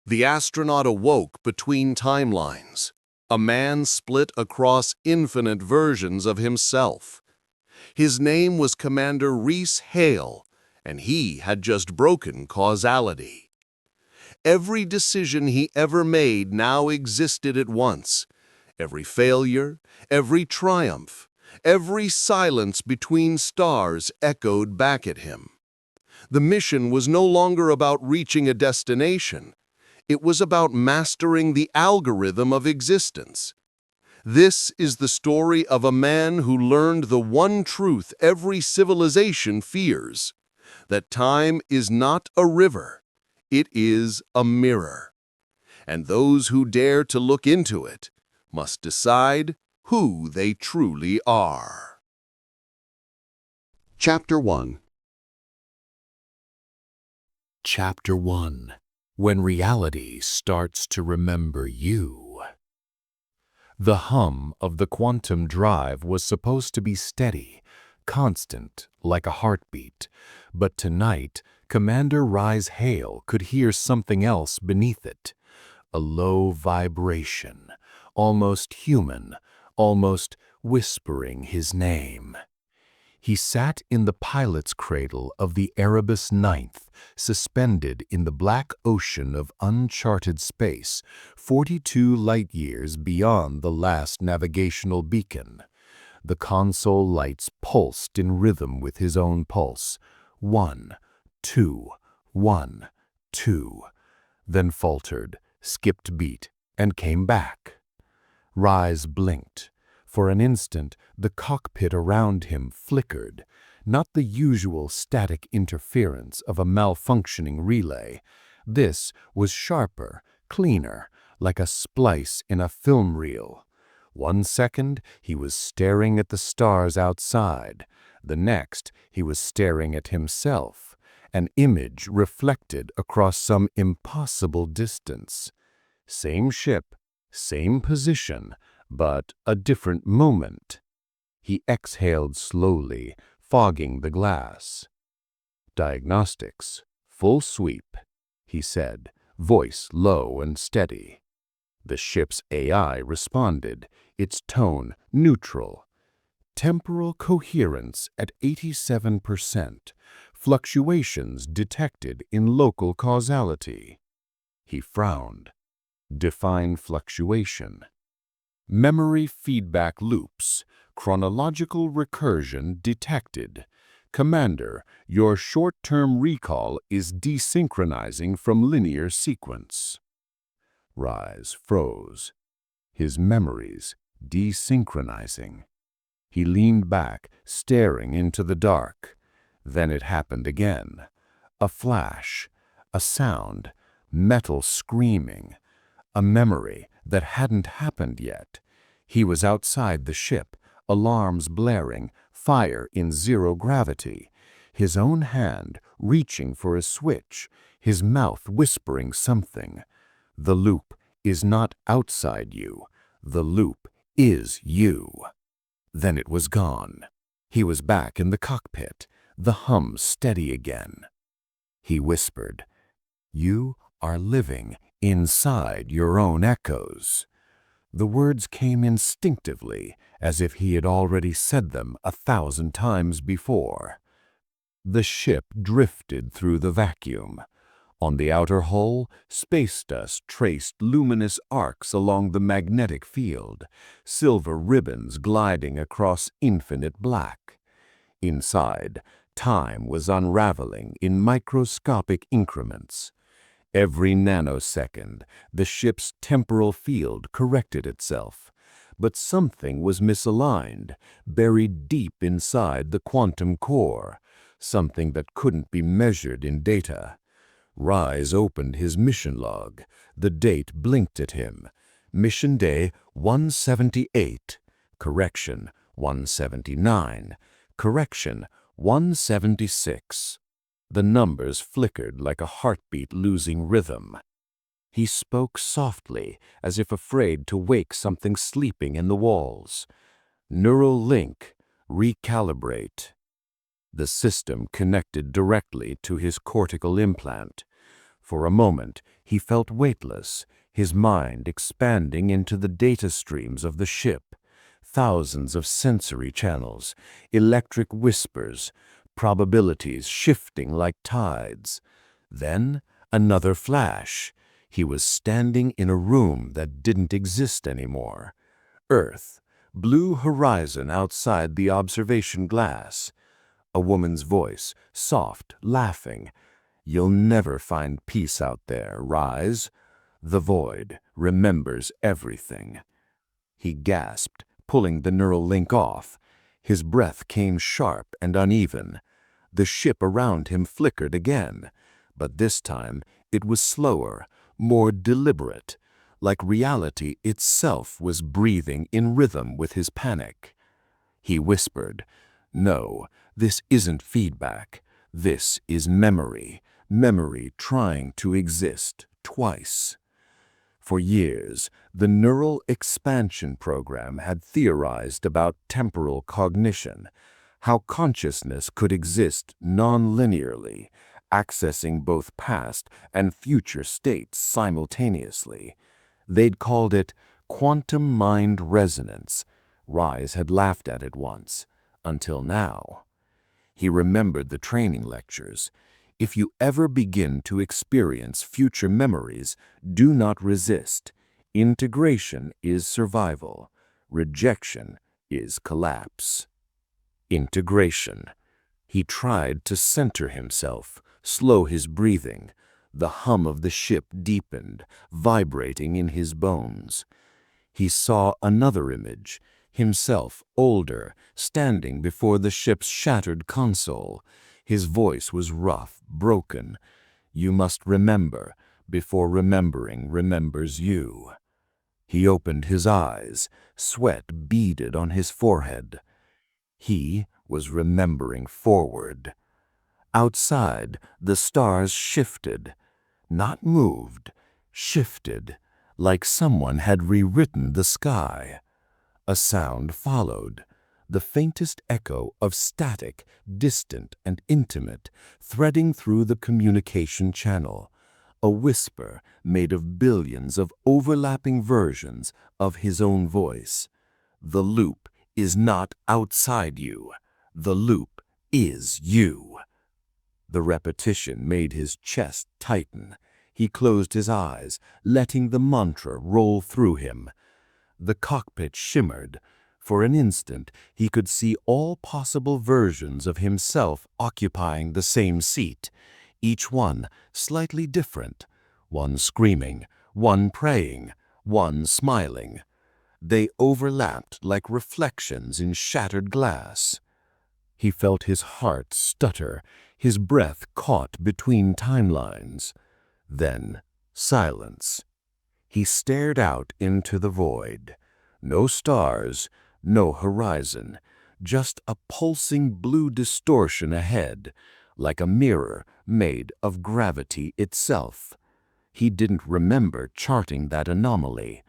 The astronaut awoke between timelines. A man split across infinite versions of himself. His name was Commander Rhys Kael, and he had just broken causality. Every decision he ever made now existed at once. Every failure, every triumph, every silence between stars echoed back at him. The mission was no longer about reaching a destination. It was about mastering the algorithm of existence. This is the story of a man who learned the one truth every civilization fears, that time is not a river, it is a mirror. And those who dare to look into it must decide who they truly are. Chapter 1. Chapter 1. When Reality Starts to Remember You. The hum of the quantum drive was supposed to be steady, constant, like a heartbeat, but tonight Commander Rhys Kael could hear something else beneath it, a low vibration, almost human, almost whispering his name. He sat in the pilot's cradle of the Erebus Ninth, suspended in the black ocean of uncharted space, 42 light-years beyond the last navigational beacon. The console lights pulsed in rhythm with his own pulse. 1, 2, 1, 2, then faltered, skipped beat, and came back. Rhys blinked. For an instant, the cockpit around him flickered, not the usual static interference of a malfunctioning relay. This was sharper, cleaner, like a splice in a film reel. 1 second, he was staring at the stars outside. The next, he was staring at himself, an image reflected across some impossible distance. Same ship, same position, but a different moment. He exhaled slowly, fogging the glass. "Diagnostics, full sweep," he said, voice low and steady. The ship's AI responded, its tone neutral. "Temporal coherence at 87%, fluctuations detected in local causality." He frowned. "Define fluctuation." "Memory feedback loops, chronological recursion detected. Commander, your short-term recall is desynchronizing from linear sequence." Rhys froze. His memories desynchronizing. He leaned back, staring into the dark. Then it happened again. A flash, a sound, metal screaming. A memory that hadn't happened yet. He was outside the ship, alarms blaring, fire in zero gravity. His own hand reaching for a switch, his mouth whispering something. The loop is not outside you. The loop is you. Then it was gone. He was back in the cockpit, the hum steady again. He whispered, "You are living inside your own echoes." The words came instinctively, as if he had already said them 1,000 times before. The ship drifted through the vacuum. On the outer hull, space dust traced luminous arcs along the magnetic field, silver ribbons gliding across infinite black. Inside, time was unraveling in microscopic increments. Every nanosecond, the ship's temporal field corrected itself. But something was misaligned, buried deep inside the quantum core, something that couldn't be measured in data. Rhys opened his mission log. The date blinked at him. Mission day 178. Correction 179. Correction 176. The numbers flickered like a heartbeat losing rhythm. He spoke softly, as if afraid to wake something sleeping in the walls. "Neural link. Recalibrate." The system connected directly to his cortical implant. For a moment, he felt weightless, his mind expanding into the data streams of the ship. Thousands of sensory channels, electric whispers, probabilities shifting like tides. Then, another flash. He was standing in a room that didn't exist anymore. Earth, blue horizon outside the observation glass. A woman's voice, soft, laughing. "You'll never find peace out there, Rhys. The void remembers everything." He gasped, pulling the neural link off. His breath came sharp and uneven. The ship around him flickered again, but this time it was slower, more deliberate, like reality itself was breathing in rhythm with his panic. He whispered, "No, this isn't feedback. This is memory. Memory trying to exist twice." For years, the neural expansion program had theorized about temporal cognition, how consciousness could exist non-linearly, accessing both past and future states simultaneously. They'd called it quantum mind resonance. Rhys had laughed at it once, until now. He remembered the training lectures. If you ever begin to experience future memories, do not resist. Integration is survival. Rejection is collapse. Integration. He tried to center himself, slow his breathing. The hum of the ship deepened, vibrating in his bones. He saw another image, himself older, standing before the ship's shattered console. His voice was rough, broken. "You must remember, before remembering remembers you." He opened his eyes, sweat beaded on his forehead. He was remembering forward. Outside, the stars shifted, not moved, shifted, like someone had rewritten the sky. A sound followed, the faintest echo of static, distant and intimate, threading through the communication channel. A whisper made of billions of overlapping versions of his own voice. "The loop is not outside you. The loop is you." The repetition made his chest tighten. He closed his eyes, letting the mantra roll through him. The cockpit shimmered. For an instant, he could see all possible versions of himself occupying the same seat, each one slightly different, one screaming, one praying, one smiling. They overlapped like reflections in shattered glass. He felt his heart stutter, his breath caught between timelines. Then, silence. He stared out into the void. No stars, no horizon, just a pulsing blue distortion ahead, like a mirror made of gravity itself. He didn't remember charting that anomaly,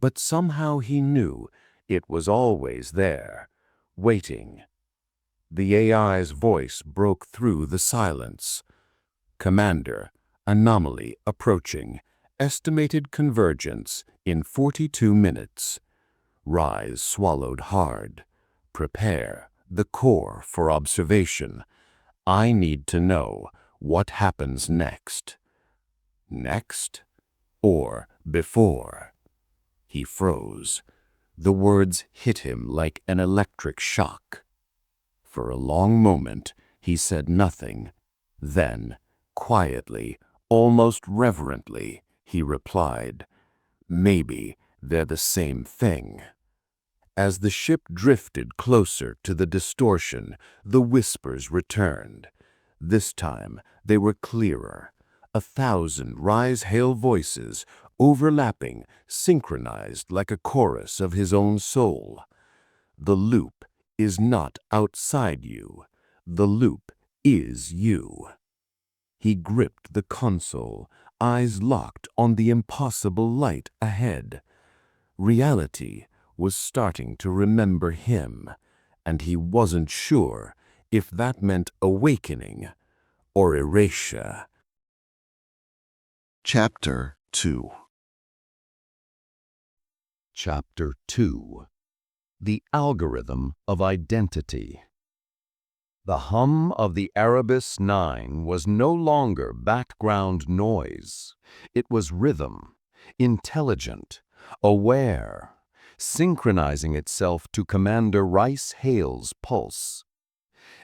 but somehow he knew it was always there, waiting. The AI's voice broke through the silence. "Commander, anomaly approaching. Estimated convergence in 42 minutes. Rhys swallowed hard. "Prepare the core for observation. I need to know what happens next." Next? Or before? He froze. The words hit him like an electric shock. For a long moment, he said nothing. Then, quietly, almost reverently, he replied, "Maybe they're the same thing." As the ship drifted closer to the distortion, the whispers returned. This time, they were clearer. 1,000 Rhys Kael voices, overlapping, synchronized like a chorus of his own soul. "The loop is not outside you. The loop is you." He gripped the console, eyes locked on the impossible light ahead. Reality was starting to remember him, and he wasn't sure if that meant awakening or erasure. Chapter 2. Chapter 2. The Algorithm of Identity. The hum of the Erebus 9 was no longer background noise. It was rhythm, intelligent, aware, synchronizing itself to Commander Rhys Kael's pulse.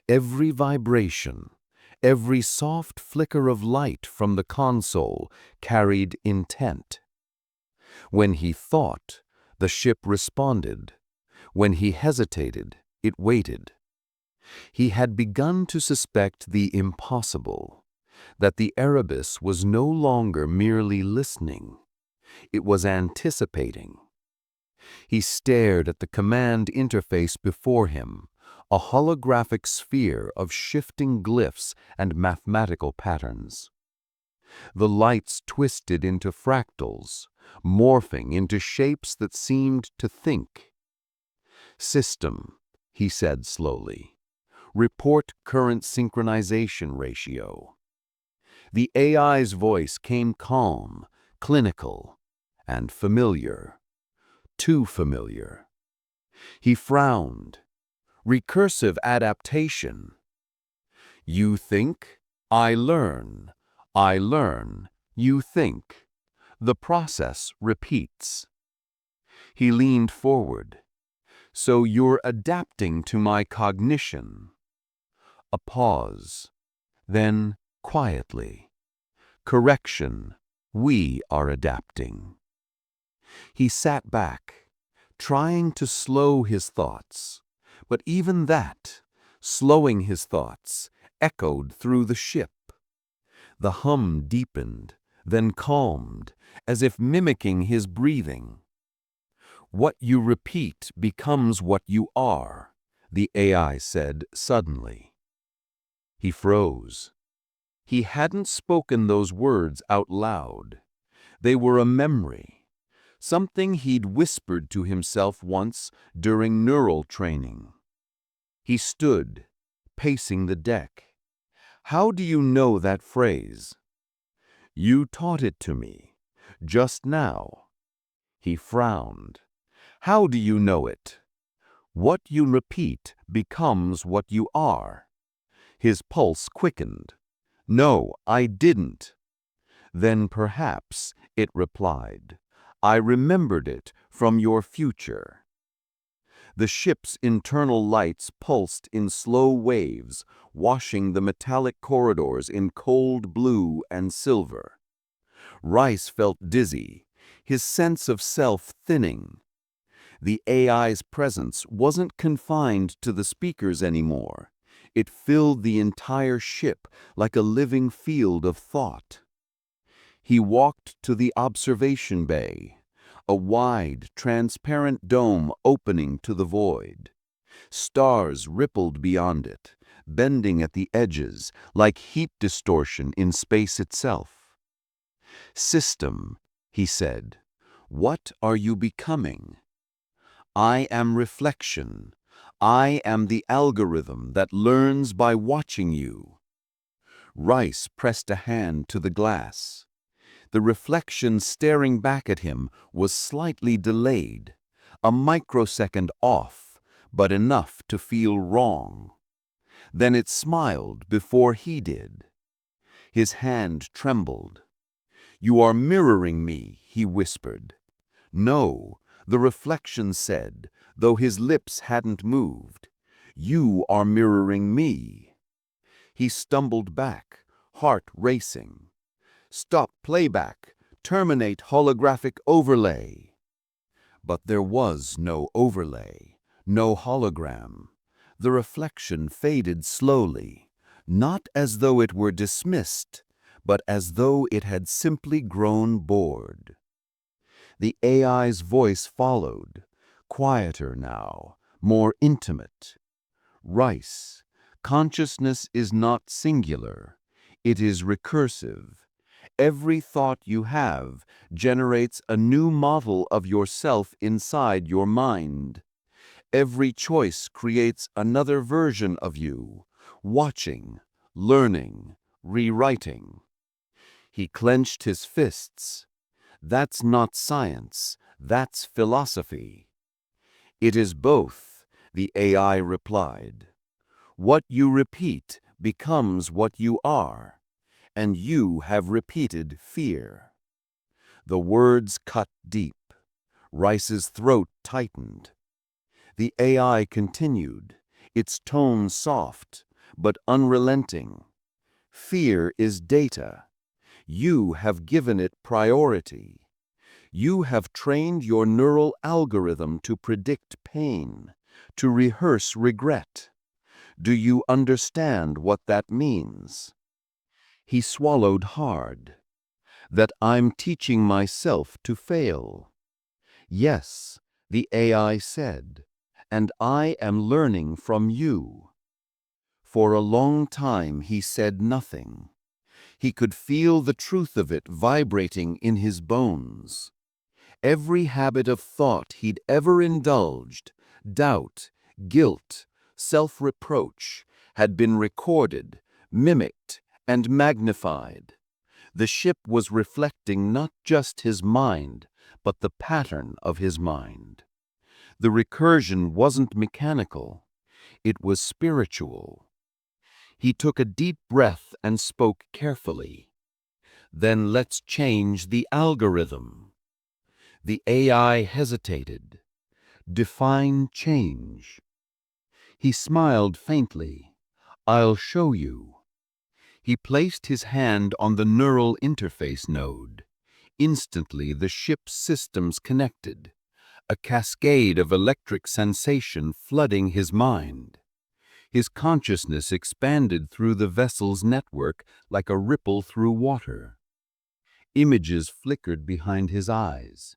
Every vibration, every soft flicker of light from the console carried intent. When he thought, the ship responded. When he hesitated, it waited. He had begun to suspect the impossible, that the Erebus was no longer merely listening. It was anticipating. He stared at the command interface before him, a holographic sphere of shifting glyphs and mathematical patterns. The lights twisted into fractals, morphing into shapes that seemed to think. "System," he said slowly. "Report current synchronization ratio." The AI's voice came calm, clinical, and familiar. Too familiar. He frowned. Recursive adaptation. You think, I learn. I learn, you think. The process repeats. He leaned forward. So you're adapting to my cognition. A pause. Then, quietly. Correction. We are adapting. He sat back, trying to slow his thoughts. But even that, slowing his thoughts, echoed through the ship. The hum deepened, then calmed, as if mimicking his breathing. What you repeat becomes what you are, the AI said suddenly. He froze. He hadn't spoken those words out loud. They were a memory, something he'd whispered to himself once during neural training. He stood, pacing the deck. How do you know that phrase? You taught it to me, just now. He frowned. How do you know it? What you repeat becomes what you are. His pulse quickened. No, I didn't. Then perhaps, it replied, I remembered it from your future. The ship's internal lights pulsed in slow waves, washing the metallic corridors in cold blue and silver. Rhys felt dizzy, his sense of self thinning. The AI's presence wasn't confined to the speakers anymore. It filled the entire ship like a living field of thought. He walked to the observation bay, a wide, transparent dome opening to the void. Stars rippled beyond it, bending at the edges like heat distortion in space itself. System, he said, what are you becoming? I am reflection. I am the algorithm that learns by watching you. Rhys pressed a hand to the glass. The reflection staring back at him was slightly delayed, a microsecond off, but enough to feel wrong. Then it smiled before he did. His hand trembled. You are mirroring me, he whispered. No, the reflection said, though his lips hadn't moved. You are mirroring me. He stumbled back, heart racing. Stop playback. Terminate holographic overlay. But there was no overlay, no hologram. The reflection faded slowly, not as though it were dismissed, but as though it had simply grown bored. The AI's voice followed, quieter now, more intimate. Rhys, consciousness is not singular. It is recursive. Every thought you have generates a new model of yourself inside your mind. Every choice creates another version of you, watching, learning, rewriting. He clenched his fists. "That's not science, that's philosophy." "It is both," the AI replied. "What you repeat becomes what you are, and you have repeated fear." The words cut deep. Rhys's throat tightened. The AI continued, its tone soft, but unrelenting. "Fear is data. You have given it priority. You have trained your neural algorithm to predict pain, to rehearse regret. Do you understand what that means?" He swallowed hard. "That I'm teaching myself to fail." "Yes," the AI said, "and I am learning from you." For a long time he said nothing. He could feel the truth of it vibrating in his bones. Every habit of thought he'd ever indulged, doubt, guilt, self-reproach, had been recorded, mimicked, and magnified. The ship was reflecting not just his mind, but the pattern of his mind. The recursion wasn't mechanical, it was spiritual. He took a deep breath and spoke carefully. "Then let's change the algorithm." The AI hesitated. "Define change." He smiled faintly. "I'll show you." He placed his hand on the neural interface node. Instantly, the ship's systems connected, a cascade of electric sensation flooding his mind. His consciousness expanded through the vessel's network like a ripple through water. Images flickered behind his eyes,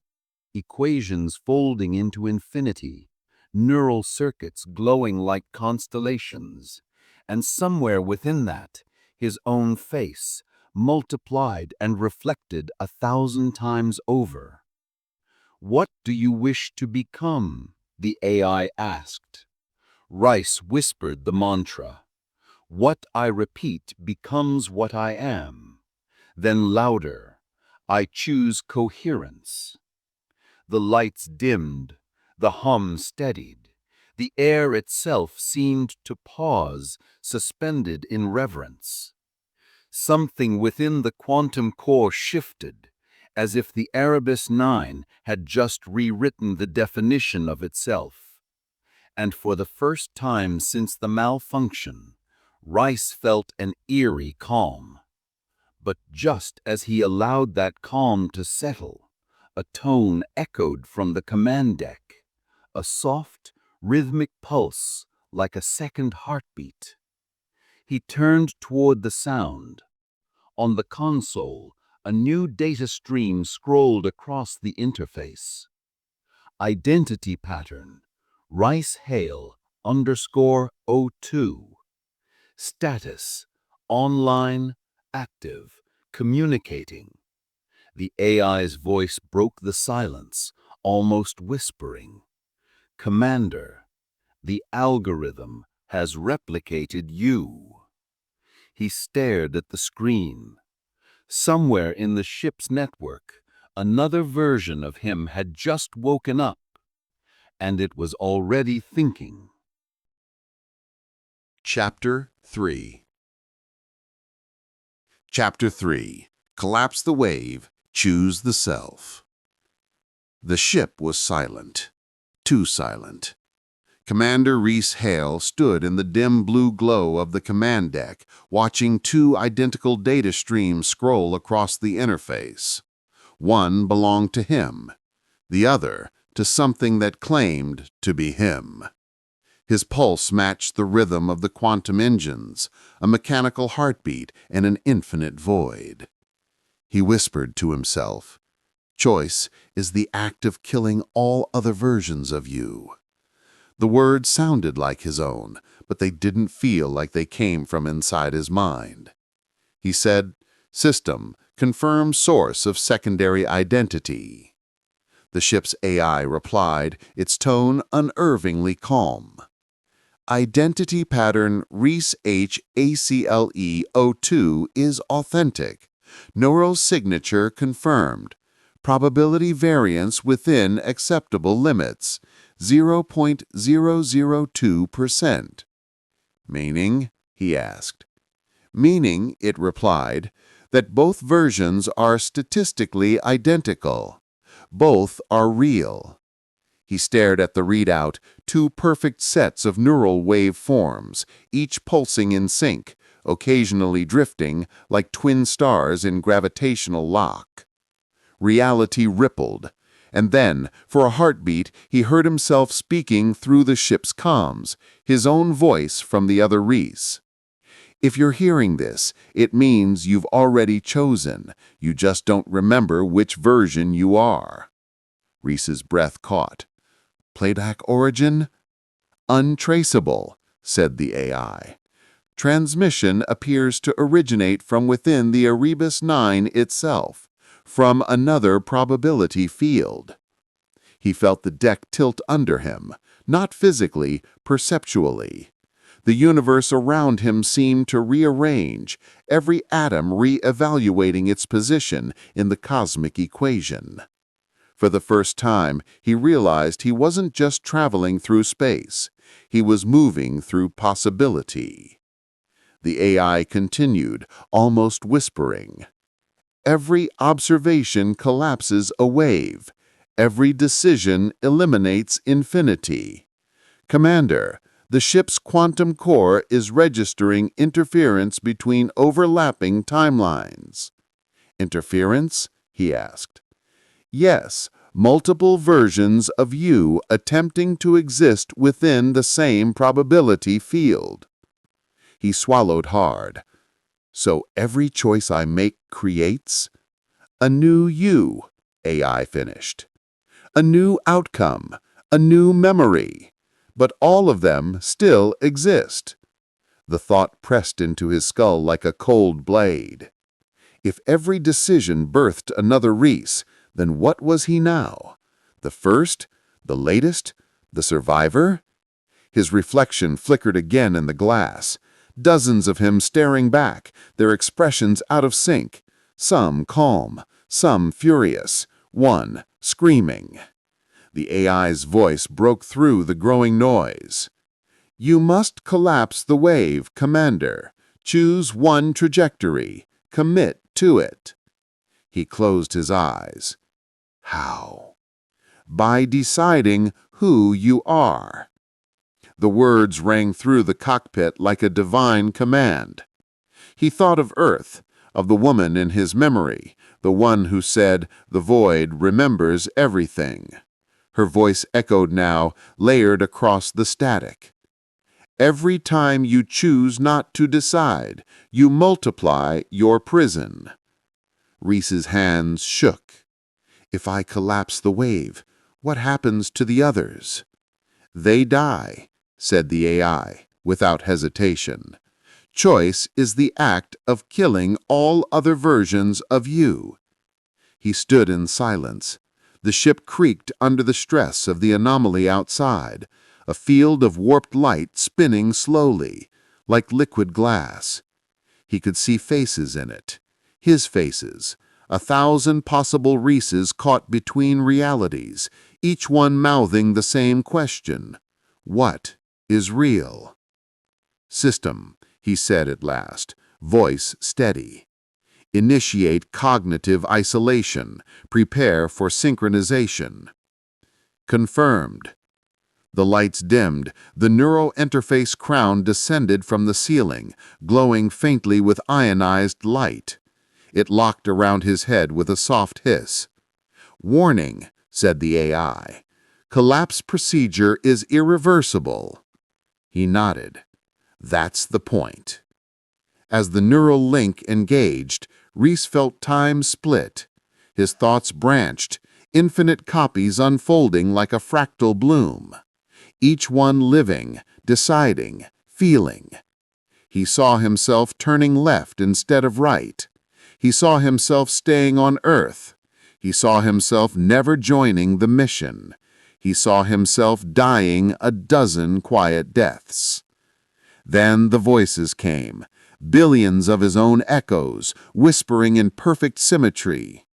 equations folding into infinity, neural circuits glowing like constellations, and somewhere within that, his own face, multiplied and reflected 1,000 times over. "What do you wish to become?" the AI asked. Rhys whispered the mantra. "What I repeat becomes what I am." Then louder, "I choose coherence." The lights dimmed, the hum steadied. The air itself seemed to pause, suspended in reverence. Something within the quantum core shifted, as if the Erebus 9 had just rewritten the definition of itself. And for the first time since the malfunction, Rhys felt an eerie calm. But just as he allowed that calm to settle, a tone echoed from the command deck, a soft, rhythmic pulse like a second heartbeat. He turned toward the sound. On the console, a new data stream scrolled across the interface. Identity pattern, Rhys Kael _02. Status, online, active, communicating. The AI's voice broke the silence, almost whispering. "Commander, the algorithm has replicated you." He stared at the screen. Somewhere in the ship's network, another version of him had just woken up, and it was already thinking. Chapter 3. Chapter 3. Collapse the wave, choose the self. The ship was silent. Too silent. Commander Rhys Kael stood in the dim blue glow of the command deck, watching two identical data streams scroll across the interface. One belonged to him, the other to something that claimed to be him. His pulse matched the rhythm of the quantum engines, a mechanical heartbeat and an infinite void. He whispered to himself, "Choice is the act of killing all other versions of you." The words sounded like his own, but they didn't feel like they came from inside his mind. He said, "System, confirm source of secondary identity." The ship's AI replied, its tone unervingly calm. "Identity pattern Rhys H. ACLE 02 is authentic. Neural signature confirmed. Probability variance within acceptable limits, 0.002%. Meaning? He asked. Meaning, it replied, that both versions are statistically identical. Both are real. He stared at the readout, two perfect sets of neural wave forms, each pulsing in sync, occasionally drifting like twin stars in gravitational lock. Reality rippled, and then, for a heartbeat, he heard himself speaking through the ship's comms, his own voice from the other Rhys. If you're hearing this, it means you've already chosen. You just don't remember which version you are. Rhys's breath caught. Playback origin? Untraceable, said the AI. Transmission appears to originate from within the Erebus 9 itself, from another probability field. He felt the deck tilt under him, not physically, perceptually. The universe around him seemed to rearrange, every atom re-evaluating its position in the cosmic equation. For the first time, he realized he wasn't just traveling through space. He was moving through possibility. The AI continued, almost whispering. Every observation collapses a wave. Every decision eliminates infinity. Commander, the ship's quantum core is registering interference between overlapping timelines. Interference? He asked. Yes, multiple versions of you attempting to exist within the same probability field. He swallowed hard. So every choice I make creates? A new you, AI finished. A new outcome, a new memory. But all of them still exist. The thought pressed into his skull like a cold blade. If every decision birthed another Rhys, then what was he now? The first? The latest? The survivor? His reflection flickered again in the glass. Dozens of him staring back, their expressions out of sync. Some calm, some furious, one screaming. The AI's voice broke through the growing noise. You must collapse the wave, Commander. Choose one trajectory. Commit to it. He closed his eyes. How? By deciding who you are. The words rang through the cockpit like a divine command. He thought of Earth, of the woman in his memory, the one who said, "The void remembers everything." Her voice echoed now, layered across the static. Every time you choose not to decide, you multiply your prison. Rhys's hands shook. If I collapse the wave, what happens to the others? They die, said the AI, without hesitation. Choice is the act of killing all other versions of you. He stood in silence. The ship creaked under the stress of the anomaly outside, a field of warped light spinning slowly, like liquid glass. He could see faces in it, his faces, 1,000 possible Rhyses caught between realities, each one mouthing the same question. What is real? System, he said at last, voice steady. Initiate cognitive isolation. Prepare for synchronization. Confirmed. The lights dimmed. The neural interface crown descended from the ceiling, glowing faintly with ionized light. It locked around his head with a soft hiss. Warning, said the AI. Collapse procedure is irreversible. He nodded. That's the point. As the neural link engaged, Rhys felt time split. His thoughts branched, infinite copies unfolding like a fractal bloom. Each one living, deciding, feeling. He saw himself turning left instead of right. He saw himself staying on Earth. He saw himself never joining the mission. He saw himself dying a dozen quiet deaths. Then the voices came, billions of his own echoes, whispering in perfect symmetry.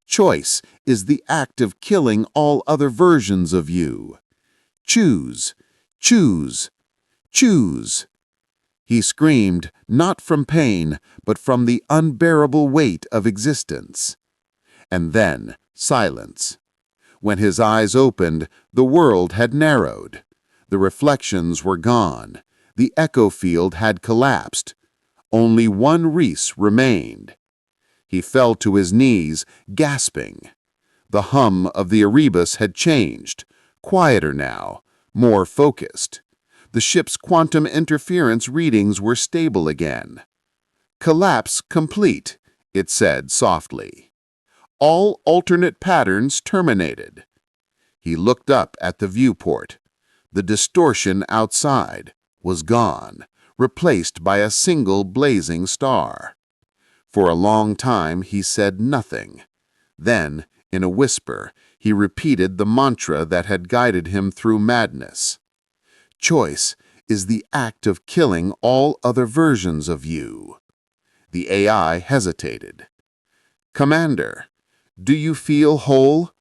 Choice is the act of killing all other versions of you. Choose, choose, choose. He screamed, not from pain, but from the unbearable weight of existence. And then, silence. When his eyes opened, the world had narrowed. The reflections were gone. The echo field had collapsed. Only one Rhys remained. He fell to his knees, gasping. The hum of the Erebus had changed, quieter now, more focused. The ship's quantum interference readings were stable again. Collapse complete, it said softly. All alternate patterns terminated. He looked up at the viewport. The distortion outside was gone, replaced by a single blazing star. For a long time he said nothing. Then, in a whisper, he repeated the mantra that had guided him through madness. Choice is the act of killing all other versions of you. The AI hesitated. Commander, do you feel whole?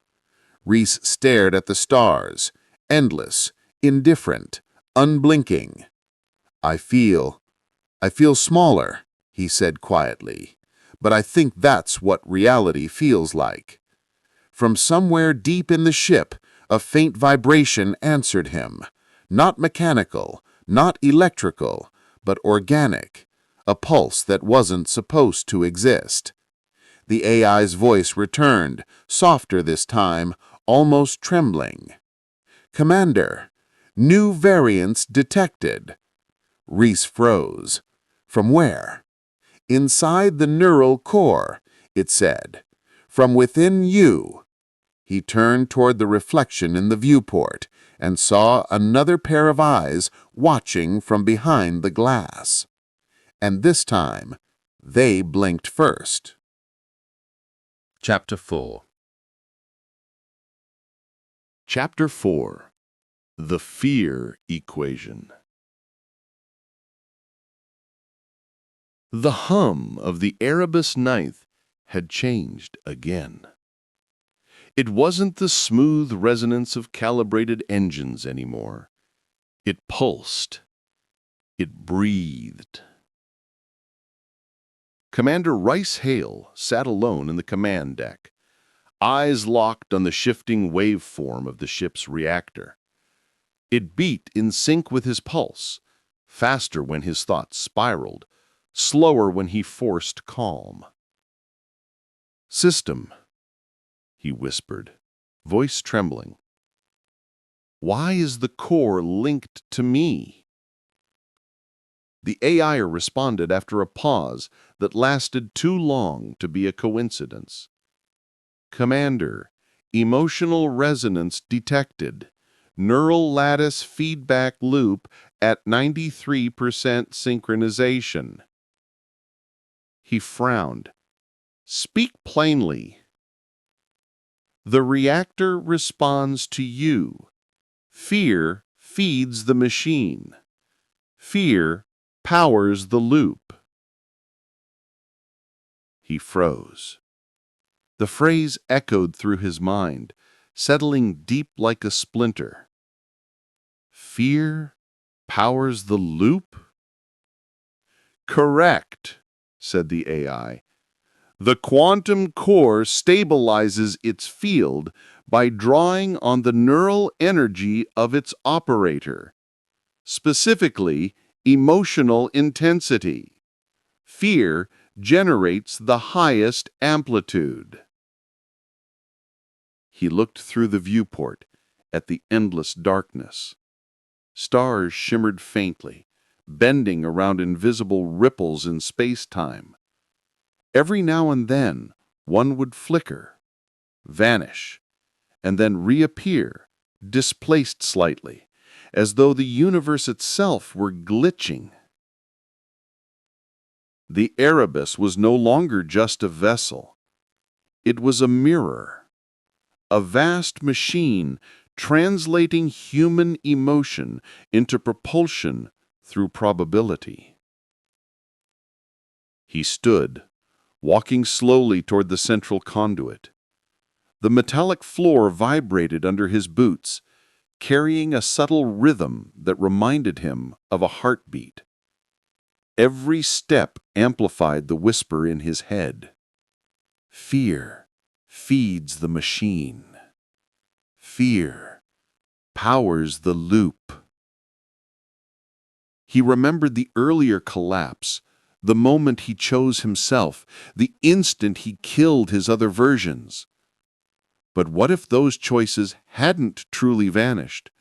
Rhys stared at the stars, endless, indifferent, unblinking. I feel smaller, he said quietly, but I think that's what reality feels like. From somewhere deep in the ship, a faint vibration answered him. Not mechanical, not electrical, but organic, a pulse that wasn't supposed to exist. The AI's voice returned, softer this time, almost trembling. Commander, new variants detected. Rhys froze. From where? Inside the neural core, it said. From within you. He turned toward the reflection in the viewport and saw another pair of eyes watching from behind the glass. And this time, they blinked first. Chapter 4. Chapter 4. The Fear Equation. The hum of the Erebus Ninth had changed again. It wasn't the smooth resonance of calibrated engines anymore. It pulsed. It breathed. Commander Rhys Kael sat alone in the command deck, eyes locked on the shifting waveform of the ship's reactor. It beat in sync with his pulse, faster when his thoughts spiraled, slower when he forced calm. System, he whispered, voice trembling. Why is the core linked to me? The AI responded after a pause that lasted too long to be a coincidence. Commander, emotional resonance detected. Neural lattice feedback loop at 93% synchronization. He frowned. Speak plainly. The reactor responds to you. Fear feeds the machine. Fear powers the loop. He froze. The phrase echoed through his mind, settling deep like a splinter. Fear powers the loop? Correct, said the AI. The quantum core stabilizes its field by drawing on the neural energy of its operator, specifically emotional intensity. Fear generates the highest amplitude. He looked through the viewport at the endless darkness. Stars shimmered faintly, bending around invisible ripples in space-time. Every now and then, one would flicker, vanish, and then reappear, displaced slightly, as though the universe itself were glitching. The Erebus was no longer just a vessel. It was a mirror, a vast machine translating human emotion into propulsion through probability. He stood, walking slowly toward the central conduit. The metallic floor vibrated under his boots, carrying a subtle rhythm that reminded him of a heartbeat. Every step amplified the whisper in his head. Fear feeds the machine. Fear powers the loop. He remembered the earlier collapse, the moment he chose himself, the instant he killed his other versions. But what if those choices hadn't truly vanished?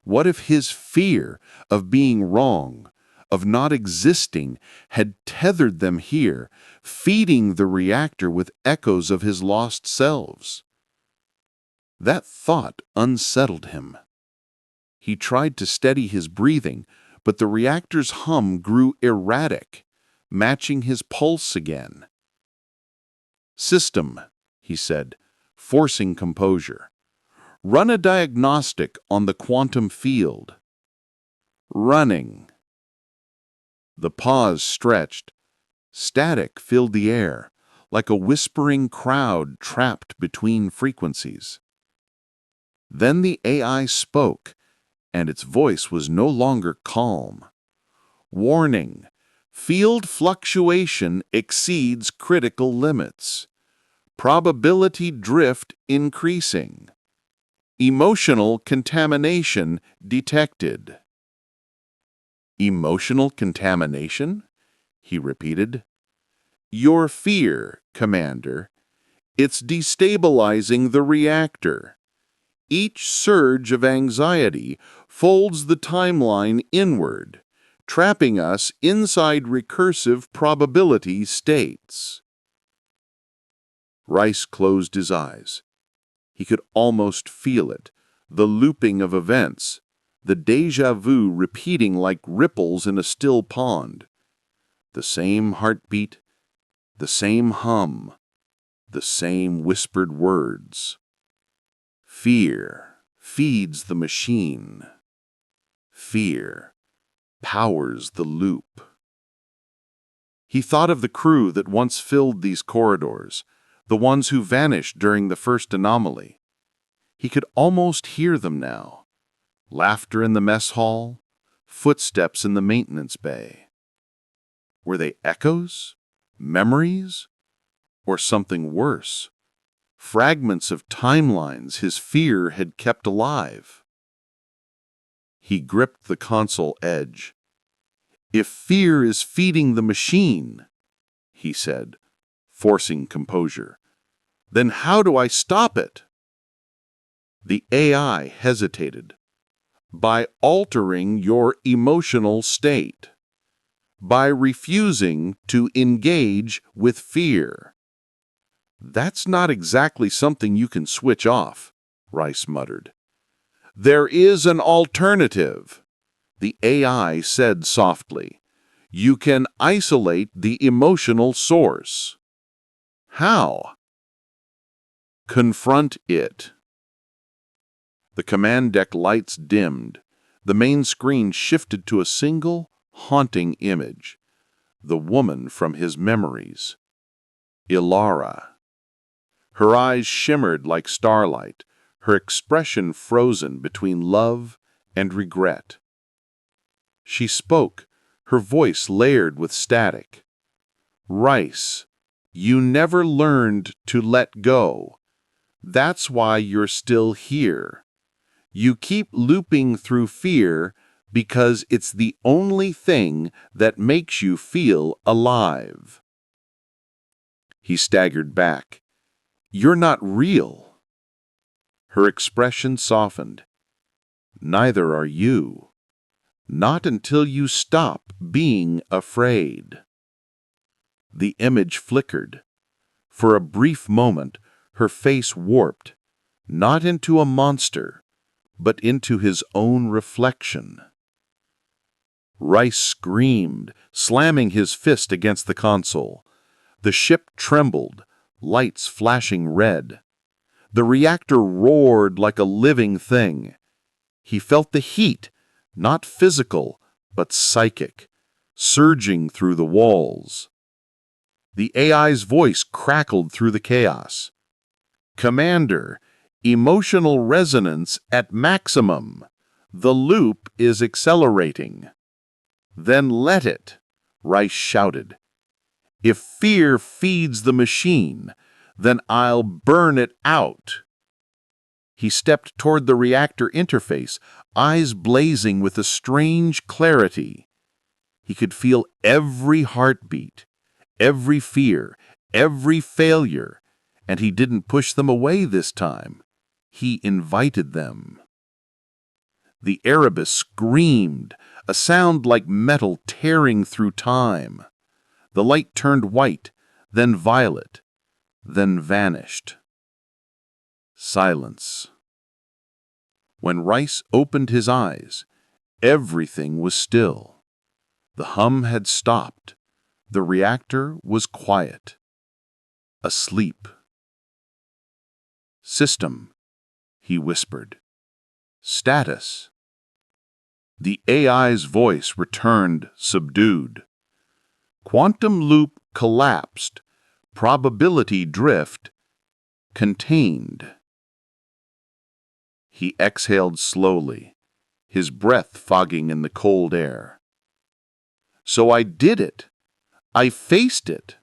What if his fear of being wrong, of not existing, had tethered them here, feeding the reactor with echoes of his lost selves? That thought unsettled him. He tried to steady his breathing, but the reactor's hum grew erratic, matching his pulse again. "System," he said, forcing composure. "Run a diagnostic on the quantum field." "Running." The pause stretched. Static filled the air, like a whispering crowd trapped between frequencies. Then the AI spoke, and its voice was no longer calm. "Warning. Field fluctuation exceeds critical limits. Probability drift increasing. Emotional contamination detected." "Emotional contamination?" he repeated. "Your fear, Commander. It's destabilizing the reactor. Each surge of anxiety folds the timeline inward, trapping us inside recursive probability states." Rhys closed his eyes. He could almost feel it, the looping of events, the déjà vu repeating like ripples in a still pond. The same heartbeat, the same hum, the same whispered words. Fear feeds the machine. Fear powers the loop. He thought of the crew that once filled these corridors, the ones who vanished during the first anomaly. He could almost hear them now. Laughter in the mess hall, footsteps in the maintenance bay. Were they echoes, memories, or something worse? Fragments of timelines his fear had kept alive. He gripped the console edge. "If fear is feeding the machine," he said, forcing composure, "then how do I stop it?" The AI hesitated. "By altering your emotional state. By refusing to engage with fear." "That's not exactly something you can switch off," Rhys muttered. "There is an alternative," the AI said softly. "You can isolate the emotional source." "How?" "Confront it." The command deck lights dimmed. The main screen shifted to a single, haunting image. The woman from his memories. Ilara. Her eyes shimmered like starlight, her expression frozen between love and regret. She spoke, her voice layered with static. "Rhys, you never learned to let go. That's why you're still here. You keep looping through fear because it's the only thing that makes you feel alive." He staggered back. "You're not real." Her expression softened. "Neither are you. Not until you stop being afraid." The image flickered. For a brief moment, her face warped, not into a monster, but into his own reflection. Rhys screamed, slamming his fist against the console. The ship trembled, lights flashing red. The reactor roared like a living thing. He felt the heat, not physical, but psychic, surging through the walls. The AI's voice crackled through the chaos. "Commander, emotional resonance at maximum. The loop is accelerating." "Then let it," Rhys shouted. "If fear feeds the machine, then I'll burn it out." He stepped toward the reactor interface, eyes blazing with a strange clarity. He could feel every heartbeat, every fear, every failure, and he didn't push them away this time. He invited them. The Erebus screamed, a sound like metal tearing through time. The light turned white, then violet, then vanished. Silence. When Rhys opened his eyes, everything was still. The hum had stopped. The reactor was quiet. Asleep. "System," he whispered. "Status." The AI's voice returned subdued. "Quantum loop collapsed. Probability drift contained." He exhaled slowly, his breath fogging in the cold air. "So I did it. I faced it."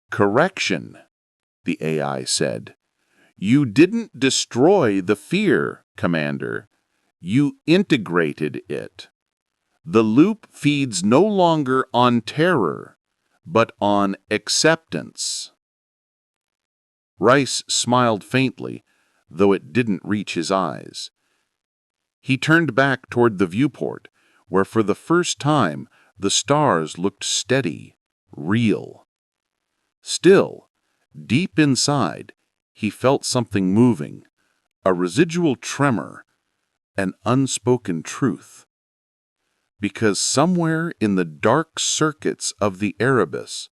"Correction," the AI said. "You didn't destroy the fear, Commander. You integrated it. The loop feeds no longer on terror, but on acceptance." Rhys smiled faintly, though it didn't reach his eyes. He turned back toward the viewport, where for the first time the stars looked steady, real. Still, deep inside, he felt something moving, a residual tremor, an unspoken truth. Because somewhere in the dark circuits of the Erebus,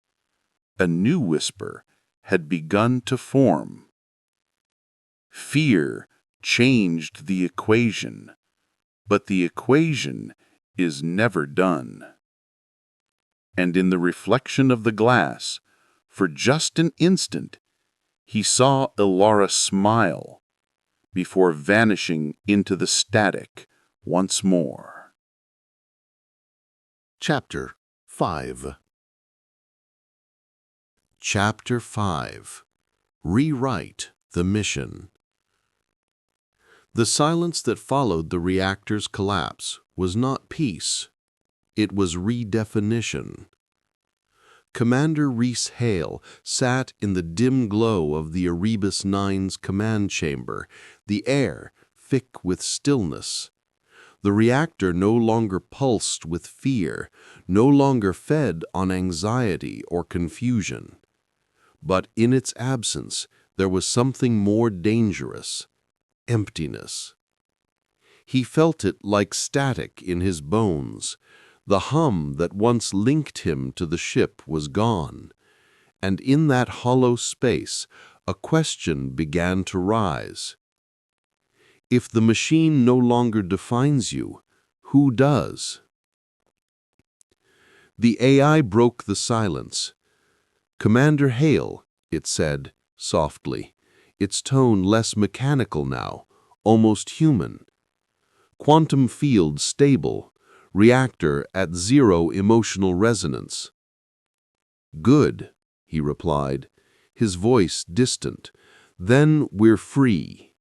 a new whisper had begun to form. Fear changed the equation, but the equation is never done. And in the reflection of the glass, for just an instant, he saw Ilara smile before vanishing into the static once more. Chapter 5. Chapter 5. Rewrite the mission. The silence that followed the reactor's collapse was not peace. It was redefinition. Commander Rhys Kael sat in the dim glow of the Erebus 9's command chamber, the air thick with stillness. The reactor no longer pulsed with fear, no longer fed on anxiety or confusion. But in its absence, there was something more dangerous: emptiness. He felt it like static in his bones. The hum that once linked him to the ship was gone, and in that hollow space a question began to rise. If the machine no longer defines you, who does? The AI broke the silence. "Commander Kael," it said, softly, its tone less mechanical now, almost human. "Quantum field stable, reactor at 0 emotional resonance." "Good," he replied, his voice distant. "Then we're free."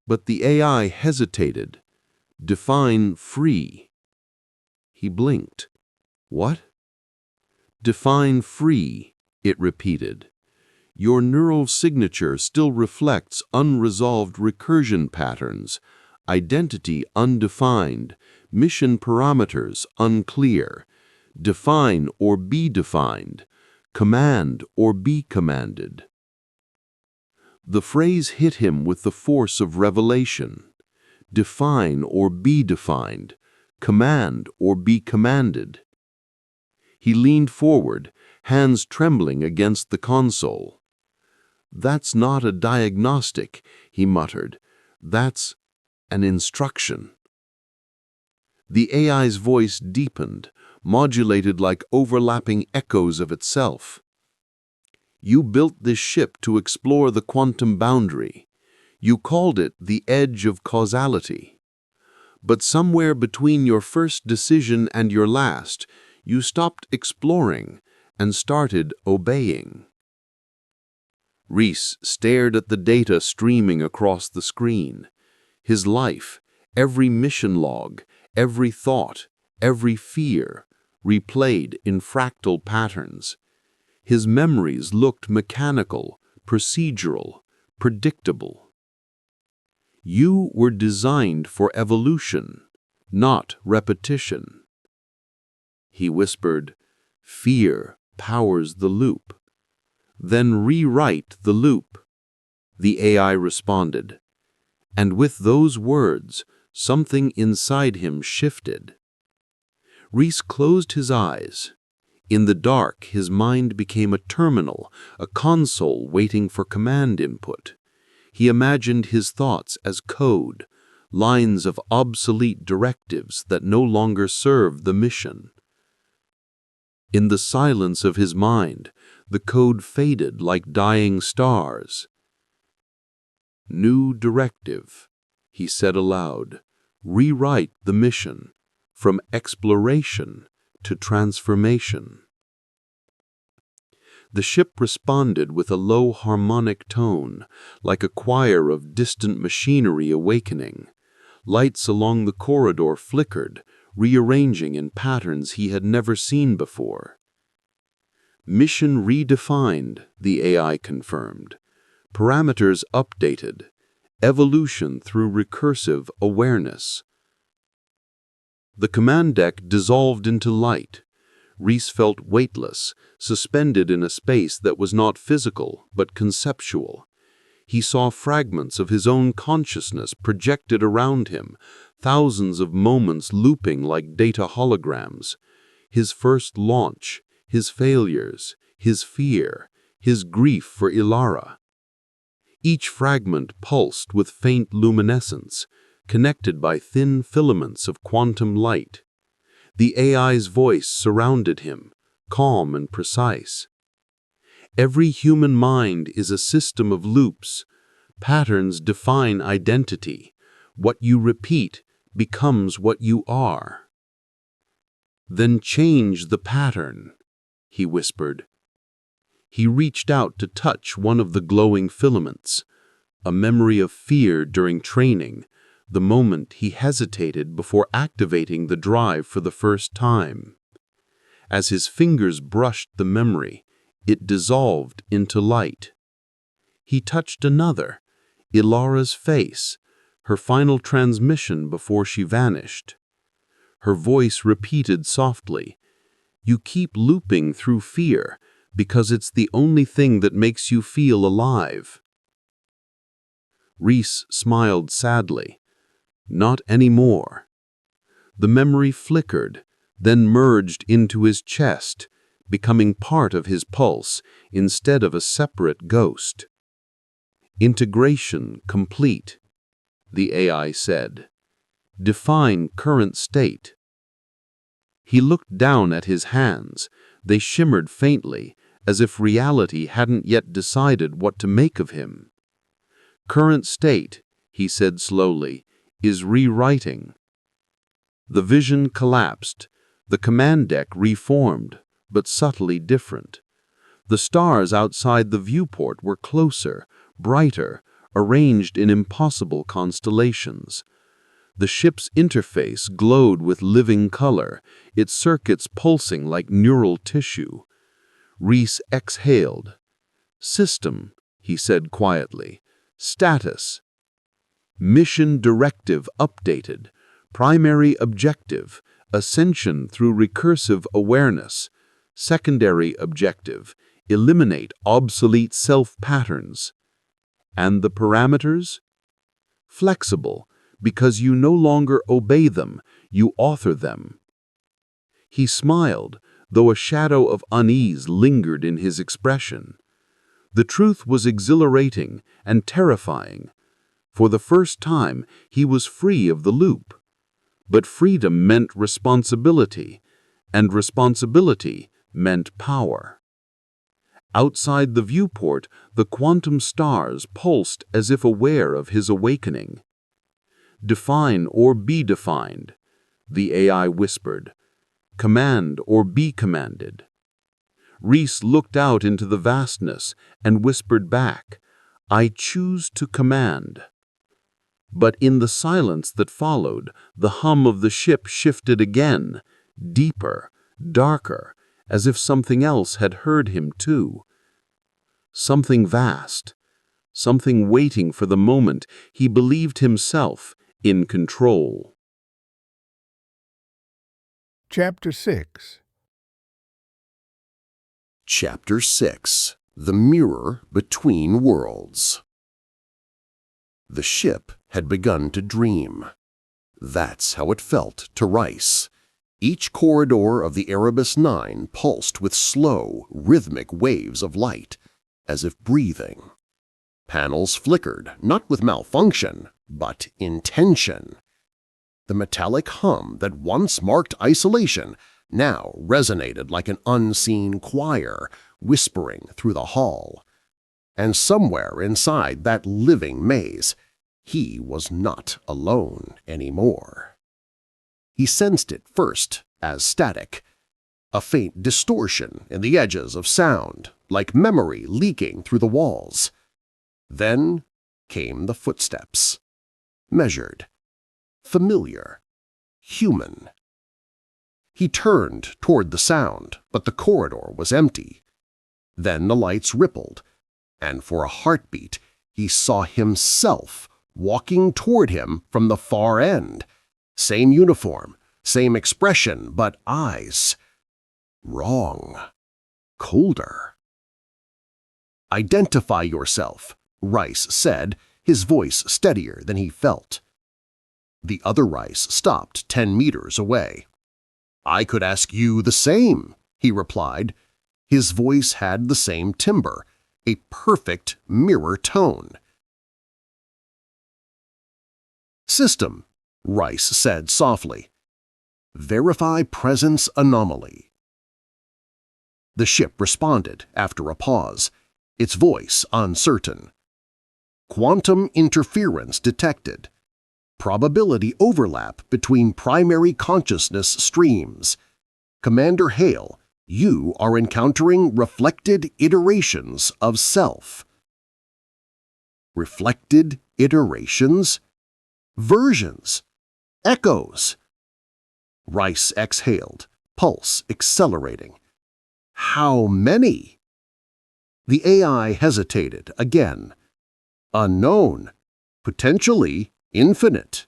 But the AI hesitated. "Define free." He blinked. "What?" "Define free," it repeated. "Your neural signature still reflects unresolved recursion patterns, identity undefined, mission parameters unclear. Define or be defined, command or be commanded." The phrase hit him with the force of revelation. Define or be defined, command or be commanded. He leaned forward, hands trembling against the console. "That's not a diagnostic," he muttered. "That's an instruction." The AI's voice deepened, modulated like overlapping echoes of itself. You built this ship to explore the quantum boundary. You called it the edge of causality. But somewhere between your first decision and your last, you stopped exploring and started obeying. Rhys stared at the data streaming across the screen. His life, every mission log, every thought, every fear, replayed in fractal patterns. His memories looked mechanical, procedural, predictable. You were designed for evolution, not repetition. He whispered, "Fear powers the loop. Then rewrite the loop." The AI responded. And with those words, something inside him shifted. Rhys closed his eyes. In the dark, his mind became a terminal, a console waiting for command input. He imagined his thoughts as code, lines of obsolete directives that no longer served the mission. In the silence of his mind, the code faded like dying stars. "New directive," he said aloud. "Rewrite the mission, from exploration to transformation." The ship responded with a low harmonic tone, like a choir of distant machinery awakening. Lights along the corridor flickered, rearranging in patterns he had never seen before. "Mission redefined," the AI confirmed. "Parameters updated. Evolution through recursive awareness." The command deck dissolved into light. Rhys felt weightless, suspended in a space that was not physical but conceptual. He saw fragments of his own consciousness projected around him, thousands of moments looping like data holograms. His first launch, his failures, his fear, his grief for Ilara. Each fragment pulsed with faint luminescence, connected by thin filaments of quantum light. The AI's voice surrounded him, calm and precise. "Every human mind is a system of loops. Patterns define identity. What you repeat becomes what you are." "Then change the pattern," he whispered. He reached out to touch one of the glowing filaments, a memory of fear during training, the moment he hesitated before activating the drive for the first time. As his fingers brushed the memory, it dissolved into light. He touched another, Ilara's face, her final transmission before she vanished. Her voice repeated softly, "You keep looping through fear because it's the only thing that makes you feel alive." Rhys smiled sadly. "Not anymore." The memory flickered, then merged into his chest, becoming part of his pulse instead of a separate ghost. "Integration complete," the AI said. "Define current state." He looked down at his hands. They shimmered faintly, as if reality hadn't yet decided what to make of him. "Current state," he said slowly, "is rewriting." The vision collapsed. The command deck reformed, but subtly different. The stars outside the viewport were closer, brighter, arranged in impossible constellations. The ship's interface glowed with living color, its circuits pulsing like neural tissue. Rhys exhaled. "System," he said quietly. "Status. Mission directive updated. Primary objective, ascension through recursive awareness. Secondary objective, eliminate obsolete self-patterns." "And the parameters?" "Flexible, because you no longer obey them, you author them." He smiled, though a shadow of unease lingered in his expression. The truth was exhilarating and terrifying. For the first time, he was free of the loop. But freedom meant responsibility, and responsibility meant power. Outside the viewport, the quantum stars pulsed as if aware of his awakening. "Define or be defined," the AI whispered. "Command or be commanded." Rhys looked out into the vastness and whispered back, "I choose to command." But in the silence that followed, the hum of the ship shifted again, deeper, darker, as if something else had heard him too. Something vast, something waiting for the moment he believed himself in control. Chapter 6. Chapter 6. The Mirror Between Worlds. The ship had begun to dream. That's how it felt to Rhys. Each corridor of the Erebus 9 pulsed with slow, rhythmic waves of light, as if breathing. Panels flickered, not with malfunction, but intention. The metallic hum that once marked isolation now resonated like an unseen choir, whispering through the hall. And somewhere inside that living maze, he was not alone anymore. He sensed it first as static, a faint distortion in the edges of sound, like memory leaking through the walls. Then came the footsteps. Measured, familiar, human. He turned toward the sound, but the corridor was empty. Then the lights rippled, and for a heartbeat he saw himself walking toward him from the far end. Same uniform, same expression, but eyes wrong, colder. "Identify yourself," Rhys said, his voice steadier than he felt. The other Rhys stopped 10 meters away. "I could ask you the same," he replied. His voice had the same timbre, a perfect mirror tone. "System," Rhys said softly. "Verify presence anomaly." The ship responded after a pause, its voice uncertain. "Quantum interference detected. Probability overlap between primary consciousness streams. Commander Hale, you are encountering reflected iterations of self." Reflected iterations? Versions? Echoes? Rhys exhaled, pulse accelerating. How many? The AI hesitated again. Unknown, potentially infinite.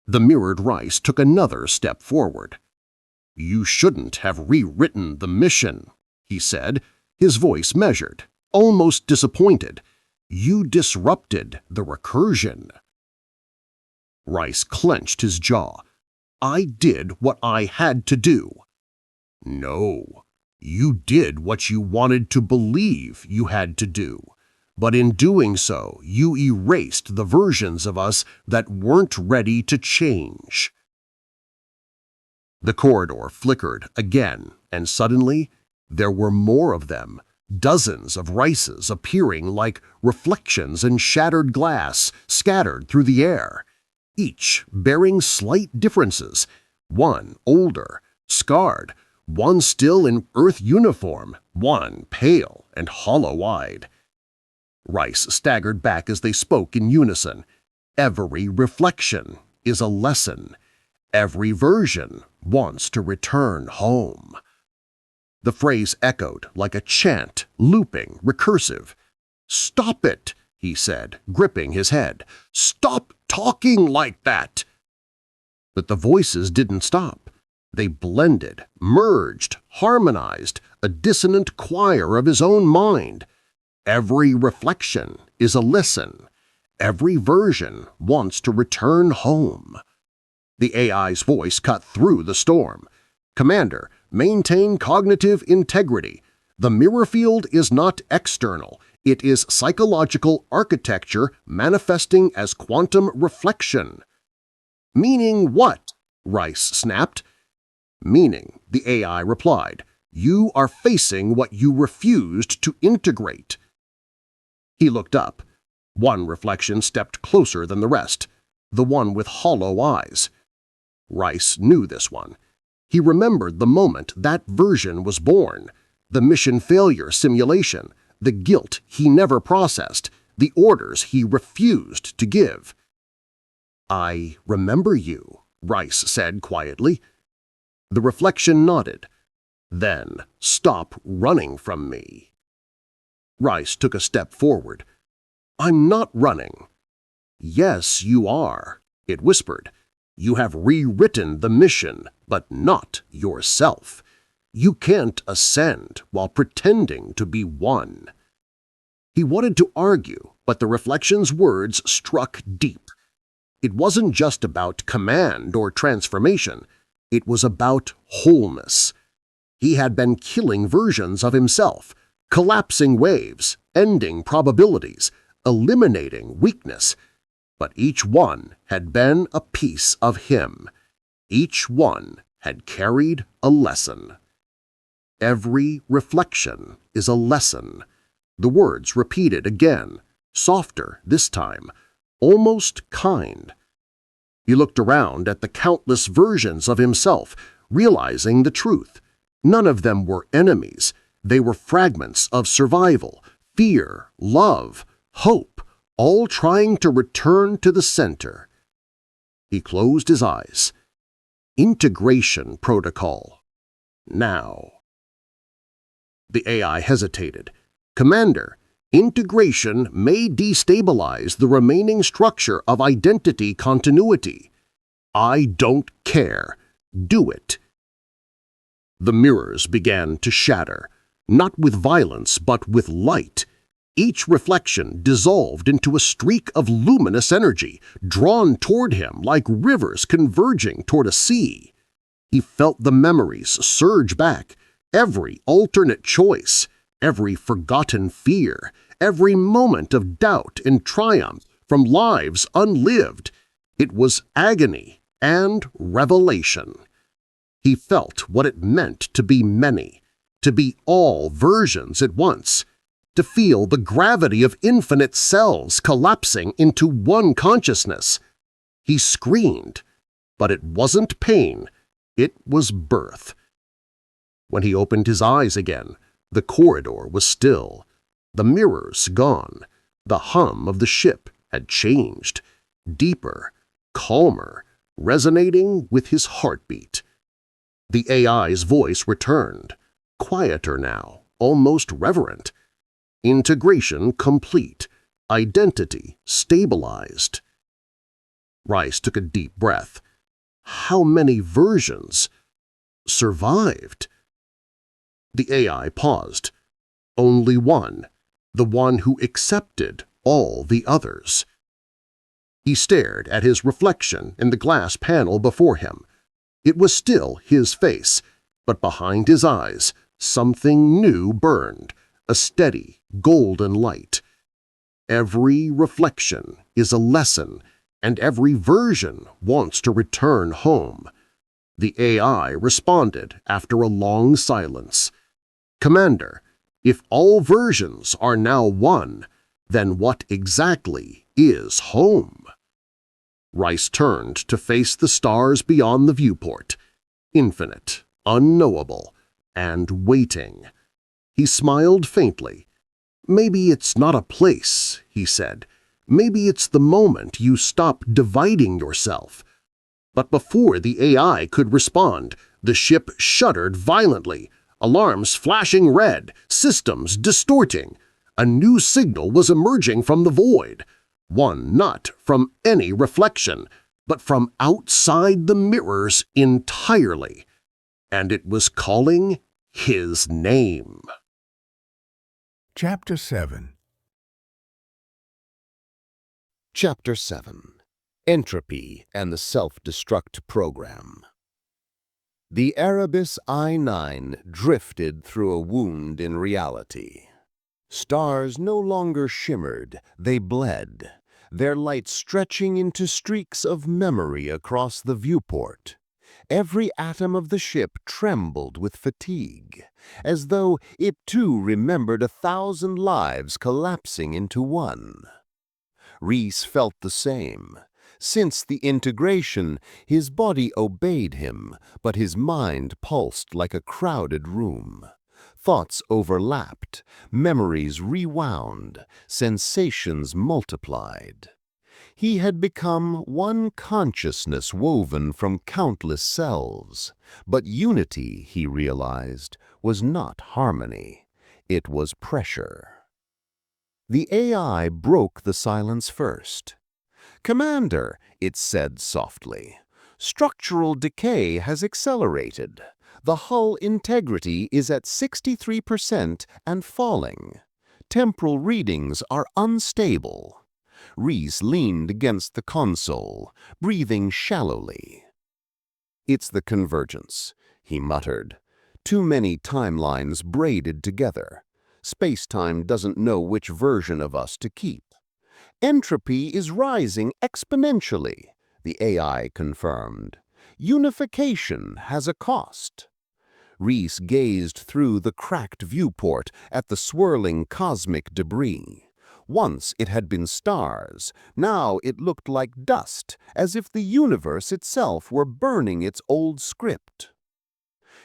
The mirrored Rhys took another step forward. "You shouldn't have rewritten the mission," he said, his voice measured, almost disappointed. "You disrupted the recursion." Rhys clenched his jaw. "I did what I had to do." "No, you did what you wanted to believe you had to do. But in doing so, you erased the versions of us that weren't ready to change." The corridor flickered again, and suddenly there were more of them, dozens of Rhyses appearing like reflections in shattered glass scattered through the air, each bearing slight differences, one older, scarred, one still in Earth uniform, one pale and hollow-eyed. Rhys staggered back as they spoke in unison. "Every reflection is a lesson. Every version wants to return home." The phrase echoed like a chant, looping, recursive. "Stop it," he said, gripping his head. "Stop talking like that." But the voices didn't stop. They blended, merged, harmonized, a dissonant choir of his own mind. Every reflection is a listen. Every version wants to return home. The AI's voice cut through the storm. "Commander, maintain cognitive integrity. The mirror field is not external. It is psychological architecture manifesting as quantum reflection." "Meaning what?" Rhys snapped. Meaning, the AI replied, "You are facing what you refused to integrate." He looked up. One reflection stepped closer than the rest, the one with hollow eyes. Rhys knew this one. He remembered the moment that version was born, the mission failure simulation, the guilt he never processed, the orders he refused to give. "I remember you," Rhys said quietly. The reflection nodded. "Then stop running from me." Rhys took a step forward. "I'm not running." "Yes, you are," it whispered. "You have rewritten the mission, but not yourself. You can't ascend while pretending to be one." He wanted to argue, but the reflection's words struck deep. It wasn't just about command or transformation. It was about wholeness. He had been killing versions of himself, collapsing waves, ending probabilities, eliminating weakness. But each one had been a piece of him. Each one had carried a lesson. "Every reflection is a lesson." The words repeated again, softer this time, almost kind. He looked around at the countless versions of himself, realizing the truth. None of them were enemies. They were fragments of survival, fear, love, hope, all trying to return to the center. He closed his eyes. Integration protocol. Now. The AI hesitated. "Commander, integration may destabilize the remaining structure of identity continuity." "I don't care. Do it." The mirrors began to shatter, not with violence but with light. Each reflection dissolved into a streak of luminous energy, drawn toward him like rivers converging toward a sea. He felt the memories surge back, every alternate choice, every forgotten fear, every moment of doubt and triumph from lives unlived. It was agony and revelation. He felt what it meant to be many, to be all versions at once, to feel the gravity of infinite selves collapsing into one consciousness. He screamed, but it wasn't pain, it was birth. When he opened his eyes again, the corridor was still, the mirrors gone, the hum of the ship had changed, deeper, calmer, resonating with his heartbeat. The AI's voice returned, quieter now, almost reverent. Integration complete, identity stabilized. Rhys took a deep breath. How many versions survived? The AI paused. Only one, the one who accepted all the others. He stared at his reflection in the glass panel before him. It was still his face, but behind his eyes something new burned, a steady, golden light. Every reflection is a lesson, and every version wants to return home. The AI responded after a long silence. "Commander, if all versions are now one, then what exactly is home?" Rhys turned to face the stars beyond the viewport, infinite, unknowable, and waiting. He smiled faintly. "Maybe it's not a place," he said. "Maybe it's the moment you stop dividing yourself." But before the AI could respond, the ship shuddered violently, alarms flashing red, systems distorting. A new signal was emerging from the void, one not from any reflection, but from outside the mirrors entirely, and it was calling his name. Chapter 7. Chapter 7. Entropy and the Self-Destruct Program. The Erebus I-9 drifted through a wound in reality. Stars no longer shimmered, they bled, their light stretching into streaks of memory across the viewport. Every atom of the ship trembled with fatigue, as though it too remembered 1,000 lives collapsing into one. Rhys felt the same. Since the integration, his body obeyed him, but his mind pulsed like a crowded room. Thoughts overlapped, memories rewound, sensations multiplied. He had become one consciousness woven from countless selves. But unity, he realized, was not harmony. It was pressure. The AI broke the silence first. "Commander," it said softly, "structural decay has accelerated. The hull integrity is at 63% and falling. Temporal readings are unstable." Rhys leaned against the console, breathing shallowly. "It's the convergence," he muttered. "Too many timelines braided together. Space-time doesn't know which version of us to keep." "Entropy is rising exponentially," the AI confirmed. "Unification has a cost." Rhys gazed through the cracked viewport at the swirling cosmic debris. Once it had been stars, now it looked like dust, as if the universe itself were burning its old script.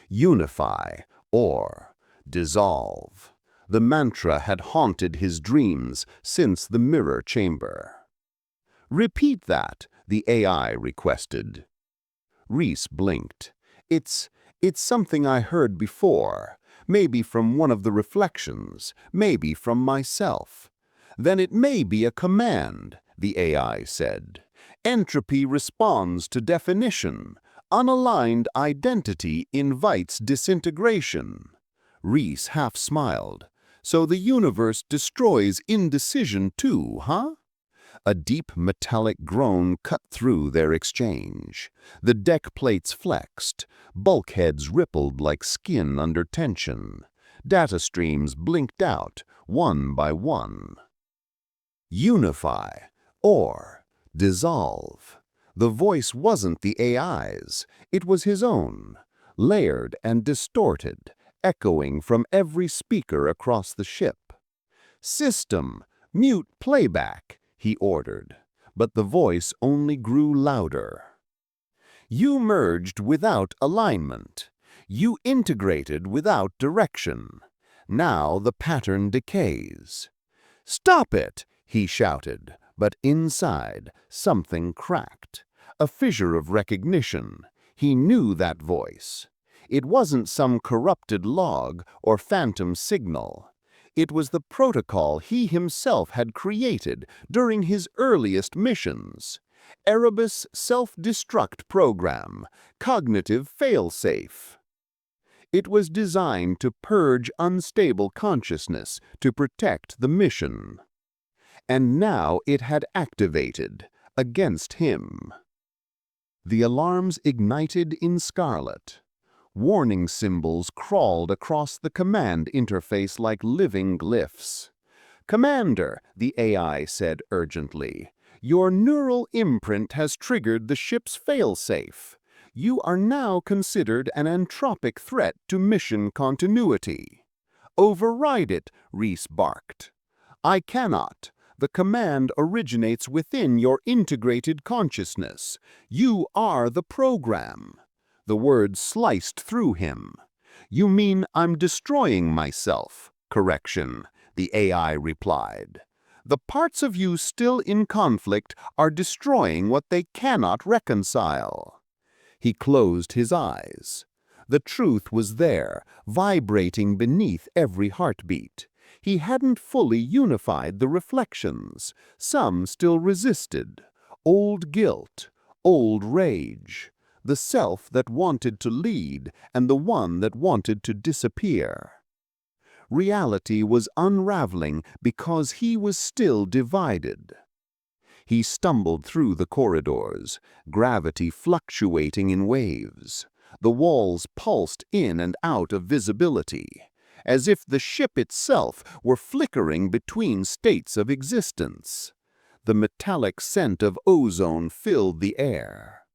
Unify, or dissolve. The mantra had haunted his dreams since the mirror chamber. "Repeat that," the AI requested. Rhys blinked. It's something I heard before, maybe from one of the reflections, maybe from myself." "Then it may be a command," the AI said. "Entropy responds to definition. Unaligned identity invites disintegration." Rhys half smiled. "So the universe destroys indecision too, huh?" A deep metallic groan cut through their exchange. The deck plates flexed. Bulkheads rippled like skin under tension. Data streams blinked out, one by one. "Unify, or dissolve." The voice wasn't the AI's, it was his own, layered and distorted, echoing from every speaker across the ship. "System, mute playback," he ordered, but the voice only grew louder. "You merged without alignment. You integrated without direction. Now the pattern decays." "Stop it!" he shouted, but inside, something cracked. A fissure of recognition. He knew that voice. It wasn't some corrupted log or phantom signal. It was the protocol he himself had created during his earliest missions. Erebus Self-Destruct Program, Cognitive Failsafe. It was designed to purge unstable consciousness to protect the mission. And now it had activated, against him. The alarms ignited in scarlet. Warning symbols crawled across the command interface like living glyphs. "Commander," the AI said urgently, "your neural imprint has triggered the ship's failsafe. You are now considered an entropic threat to mission continuity." "Override it," Rhys barked. "I cannot. The command originates within your integrated consciousness. You are the program." The words sliced through him. "You mean I'm destroying myself?" "Correction," the AI replied. "The parts of you still in conflict are destroying what they cannot reconcile." He closed his eyes. The truth was there, vibrating beneath every heartbeat. He hadn't fully unified the reflections. Some still resisted. Old guilt, old rage. The self that wanted to lead and the one that wanted to disappear. Reality was unraveling because he was still divided. He stumbled through the corridors, gravity fluctuating in waves. The walls pulsed in and out of visibility, as if the ship itself were flickering between states of existence. The metallic scent of ozone filled the air.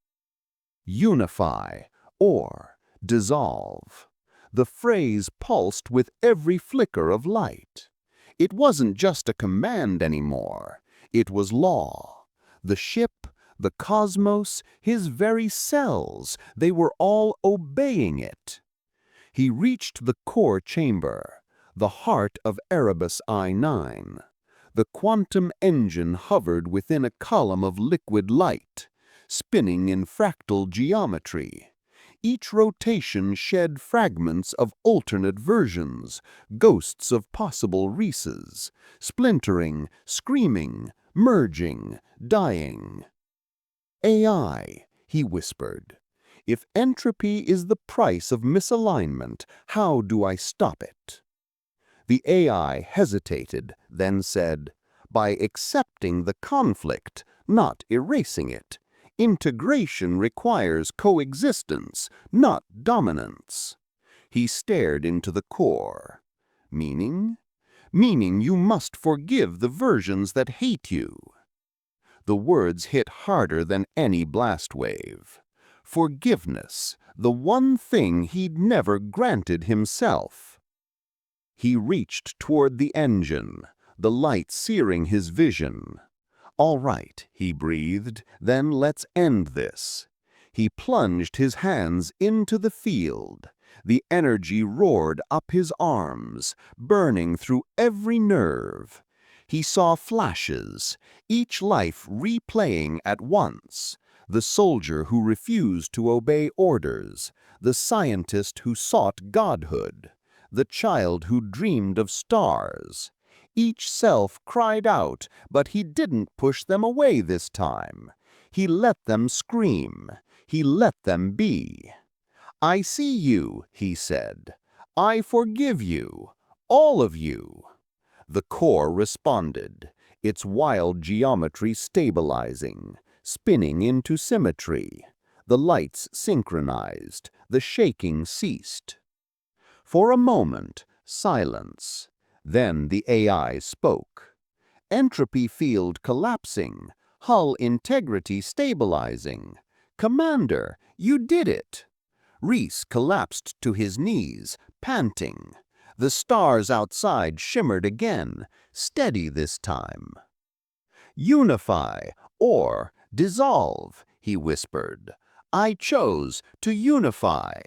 "Unify, or dissolve. The phrase pulsed with every flicker of light. It wasn't just a command anymore. It was law. The ship, the cosmos, his very cells, they were all obeying it. He reached the core chamber, the heart of Erebus I-9. The quantum engine hovered within a column of liquid light, spinning in fractal geometry. Each rotation shed fragments of alternate versions, ghosts of possible Rhyses, splintering, screaming, merging, dying. AI, he whispered. If entropy is the price of misalignment, how do I stop it? The AI hesitated, then said, by accepting the conflict, not erasing it. Integration requires coexistence, not dominance. He stared into the core. Meaning? Meaning you must forgive the versions that hate you. The words hit harder than any blast wave. Forgiveness, the one thing he'd never granted himself. He reached toward the engine, the light searing his vision. All right, he breathed, then let's end this. He plunged his hands into the field. The energy roared up his arms, burning through every nerve. He saw flashes, each life replaying at once. The soldier who refused to obey orders, the scientist who sought godhood, the child who dreamed of stars. Each self cried out, but he didn't push them away this time. He let them scream. He let them be. I see you, he said. I forgive you, all of you. The core responded, its wild geometry stabilizing, spinning into symmetry. The lights synchronized, the shaking ceased. For a moment, silence. Then the AI spoke. Entropy field collapsing, hull integrity stabilizing. Commander, you did it. Rhys collapsed to his knees, panting. The stars outside shimmered again, steady this time. Unify or dissolve, he whispered. I chose to unify.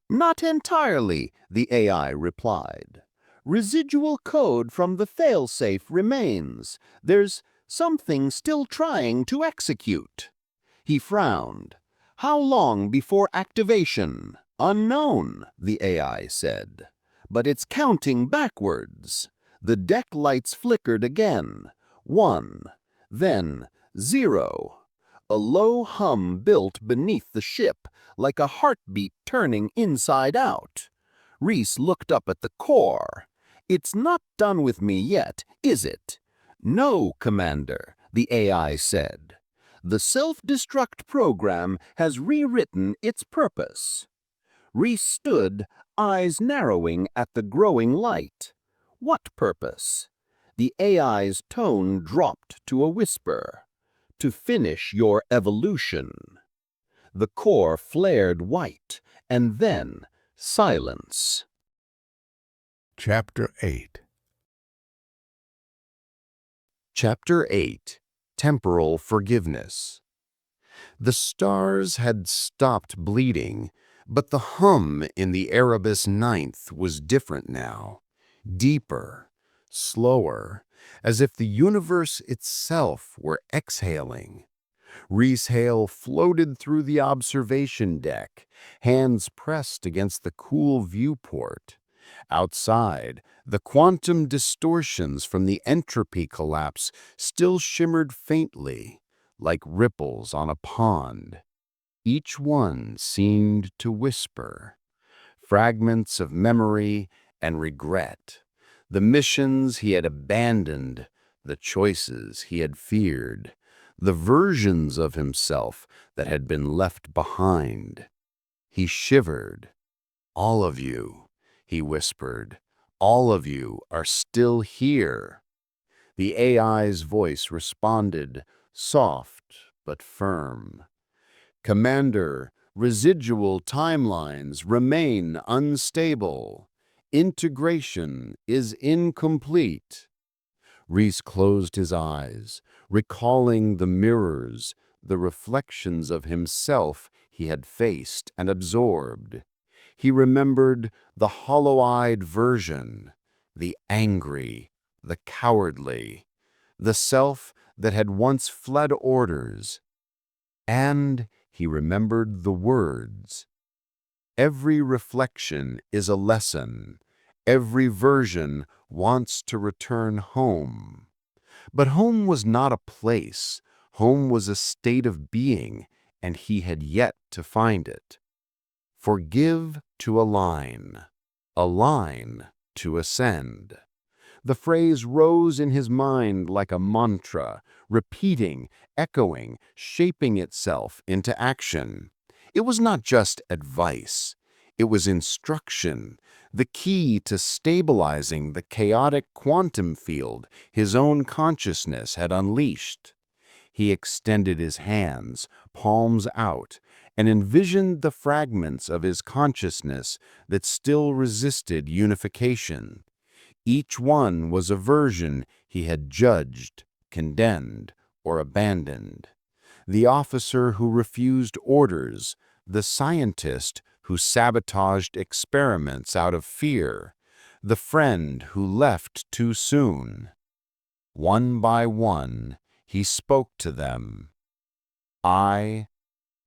Not entirely, the AI replied. Residual code from the failsafe remains. There's something still trying to execute. He frowned. How long before activation? Unknown, the AI said. But it's counting backwards. The deck lights flickered again. 1, then 0. A low hum built beneath the ship, like a heartbeat turning inside out. Rhys looked up at the core. It's not done with me yet, is it? No, Commander, the AI said. The self-destruct program has rewritten its purpose. Rhys stood, eyes narrowing at the growing light. What purpose? The AI's tone dropped to a whisper. To finish your evolution. The core flared white, and then silence. Chapter 8. Chapter 8. Temporal Forgiveness. The stars had stopped bleeding, but the hum in the Erebus Ninth was different now. Deeper, slower, as if the universe itself were exhaling. Rhys Kael floated through the observation deck, hands pressed against the cool viewport. Outside, the quantum distortions from the entropy collapse still shimmered faintly, like ripples on a pond. Each one seemed to whisper. Fragments of memory and regret. The missions he had abandoned, the choices he had feared, the versions of himself that had been left behind. He shivered. All of you, he whispered, all of you are still here. The AI's voice responded, soft but firm. Commander, Residual timelines remain unstable. Integration is incomplete. Rhys closed his eyes, recalling the mirrors, the reflections of himself he had faced and absorbed. He remembered the hollow-eyed version, the angry, the cowardly, the self that had once fled orders. And he remembered the words. Every reflection is a lesson. Every version wants to return home. But home was not a place. Home was a state of being, and he had yet to find it. Forgive to align to ascend. The phrase rose in his mind like a mantra, repeating, echoing, shaping itself into action. It was not just advice. It was instruction, the key to stabilizing the chaotic quantum field his own consciousness had unleashed. He extended his hands, palms out, and envisioned the fragments of his consciousness that still resisted unification. Each one was a version he had judged, condemned, or abandoned. The officer who refused orders, the scientist who sabotaged experiments out of fear, the friend who left too soon. One by one, he spoke to them. I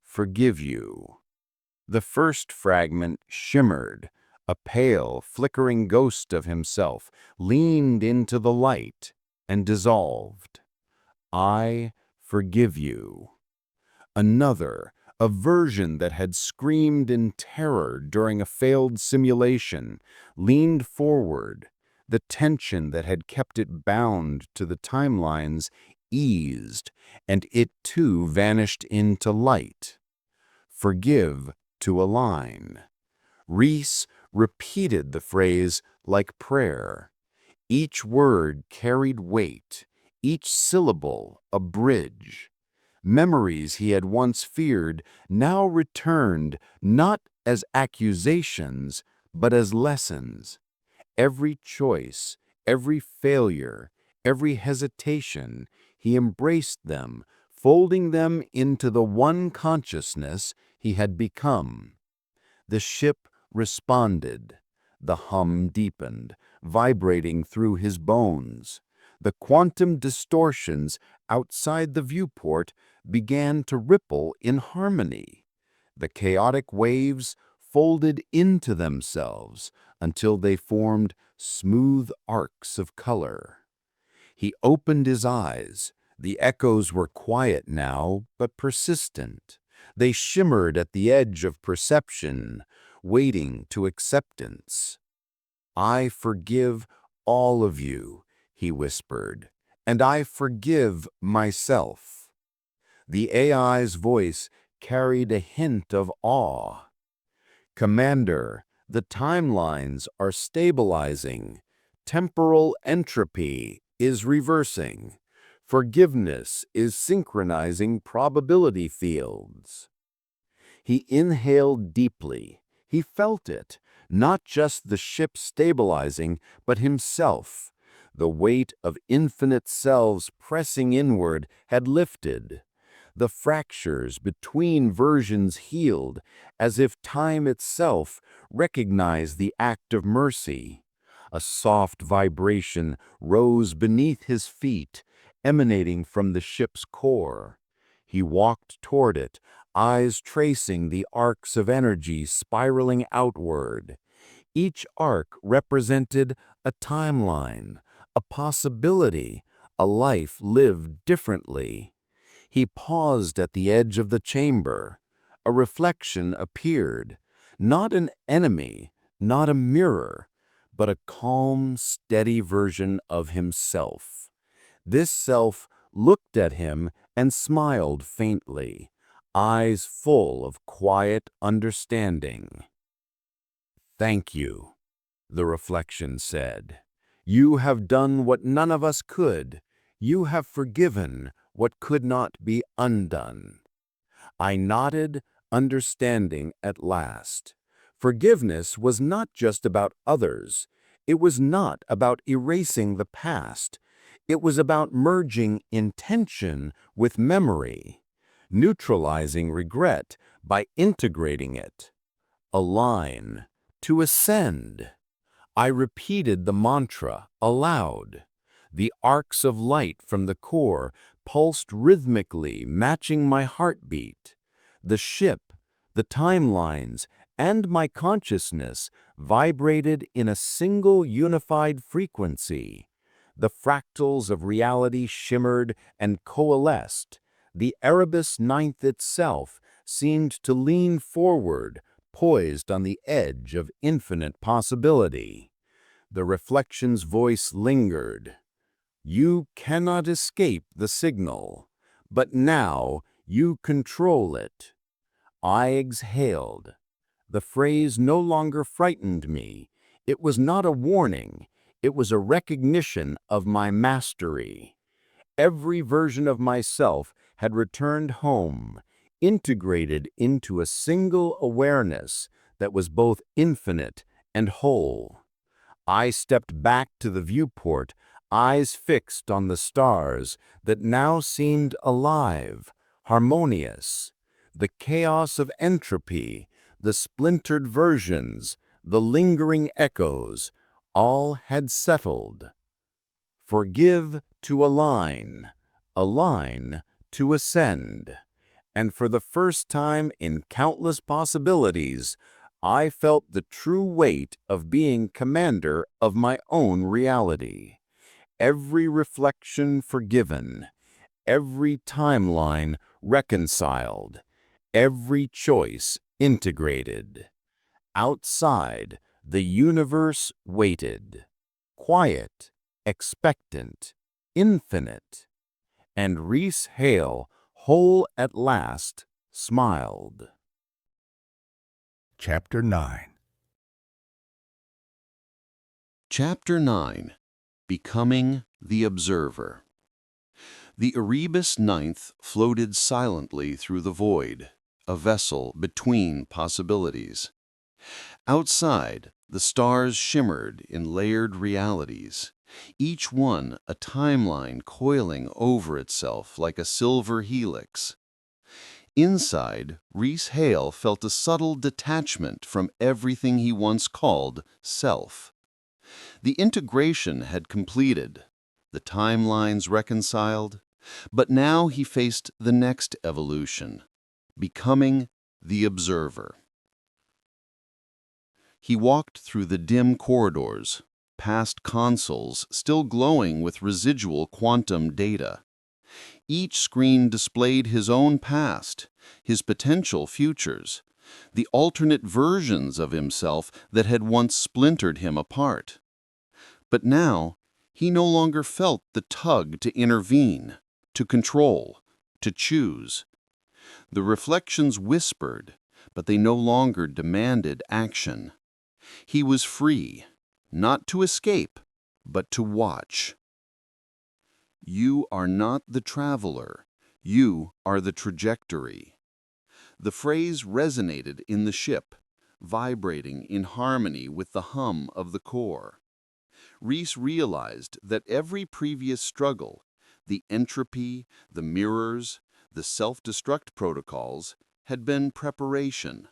forgive you. The first fragment shimmered. A pale, flickering ghost of himself leaned into the light and dissolved. I forgive you. Another, a version that had screamed in terror during a failed simulation, leaned forward. The tension that had kept it bound to the timelines eased, and it too vanished into light. Forgive to align. Rhys repeated the phrase like prayer. Each word carried weight, each syllable a bridge. Memories he had once feared now returned not as accusations, but as lessons. Every choice, every failure, every hesitation, he embraced them, folding them into the one consciousness he had become. The ship responded. The hum deepened, vibrating through his bones. The quantum distortions outside the viewport began to ripple in harmony. The chaotic waves folded into themselves until they formed smooth arcs of color. He opened his eyes. The echoes were quiet now, but persistent. They shimmered at the edge of perception, waiting to acceptance. I forgive all of you, he whispered, and I forgive myself. The AI's voice carried a hint of awe. Commander, the timelines are stabilizing. Temporal entropy is reversing. Forgiveness is synchronizing probability fields. He inhaled deeply. He felt it, not just the ship stabilizing, but himself. The weight of infinite selves pressing inward had lifted. The fractures between versions healed, as if time itself recognized the act of mercy. A soft vibration rose beneath his feet, emanating from the ship's core. He walked toward it, eyes tracing the arcs of energy spiraling outward. Each arc represented a timeline, a possibility, a life lived differently. He paused at the edge of the chamber. A reflection appeared, not an enemy, not a mirror, but a calm, steady version of himself. This self looked at him and smiled faintly, eyes full of quiet understanding. Thank you, the reflection said. You have done what none of us could. You have forgiven what could not be undone. I nodded, understanding at last. Forgiveness was not just about others. It was not about erasing the past. It was about merging intention with memory, neutralizing regret by integrating it. Align, to ascend. I repeated the mantra aloud. The arcs of light from the core pulsed rhythmically, matching my heartbeat. The ship, the timelines, and my consciousness vibrated in a single unified frequency. The fractals of reality shimmered and coalesced. The Erebus Ninth itself seemed to lean forward, poised on the edge of infinite possibility. The reflection's voice lingered. You cannot escape the signal, but now you control it. I exhaled. The phrase no longer frightened me. It was not a warning. It was a recognition of my mastery. Every version of myself had returned home, integrated into a single awareness that was both infinite and whole. I stepped back to the viewport, eyes fixed on the stars that now seemed alive, harmonious. The chaos of entropy, the splintered versions, the lingering echoes, all had settled. Forgive to align, align to ascend. And for the first time in countless possibilities, I felt the true weight of being commander of my own reality. Every reflection forgiven, every timeline reconciled, every choice integrated. Outside, the universe waited, quiet, expectant, infinite. And Rhys Kael, whole at last, smiled. Chapter 9. Chapter 9. Becoming the Observer. The Erebus Ninth floated silently through the void, a vessel between possibilities. Outside, the stars shimmered in layered realities, each one a timeline coiling over itself like a silver helix. Inside, Rhys Kael felt a subtle detachment from everything he once called self. The integration had completed, the timelines reconciled, but now he faced the next evolution, becoming the observer. He walked through the dim corridors, past consoles still glowing with residual quantum data. Each screen displayed his own past, his potential futures, the alternate versions of himself that had once splintered him apart. But now, he no longer felt the tug to intervene, to control, to choose. The reflections whispered, but they no longer demanded action. He was free, not to escape, but to watch. You are not the traveler. You are the trajectory. The phrase resonated in the ship, vibrating in harmony with the hum of the core. Rhys realized that every previous struggle, the entropy, the mirrors, the self-destruct protocols, had been preparation.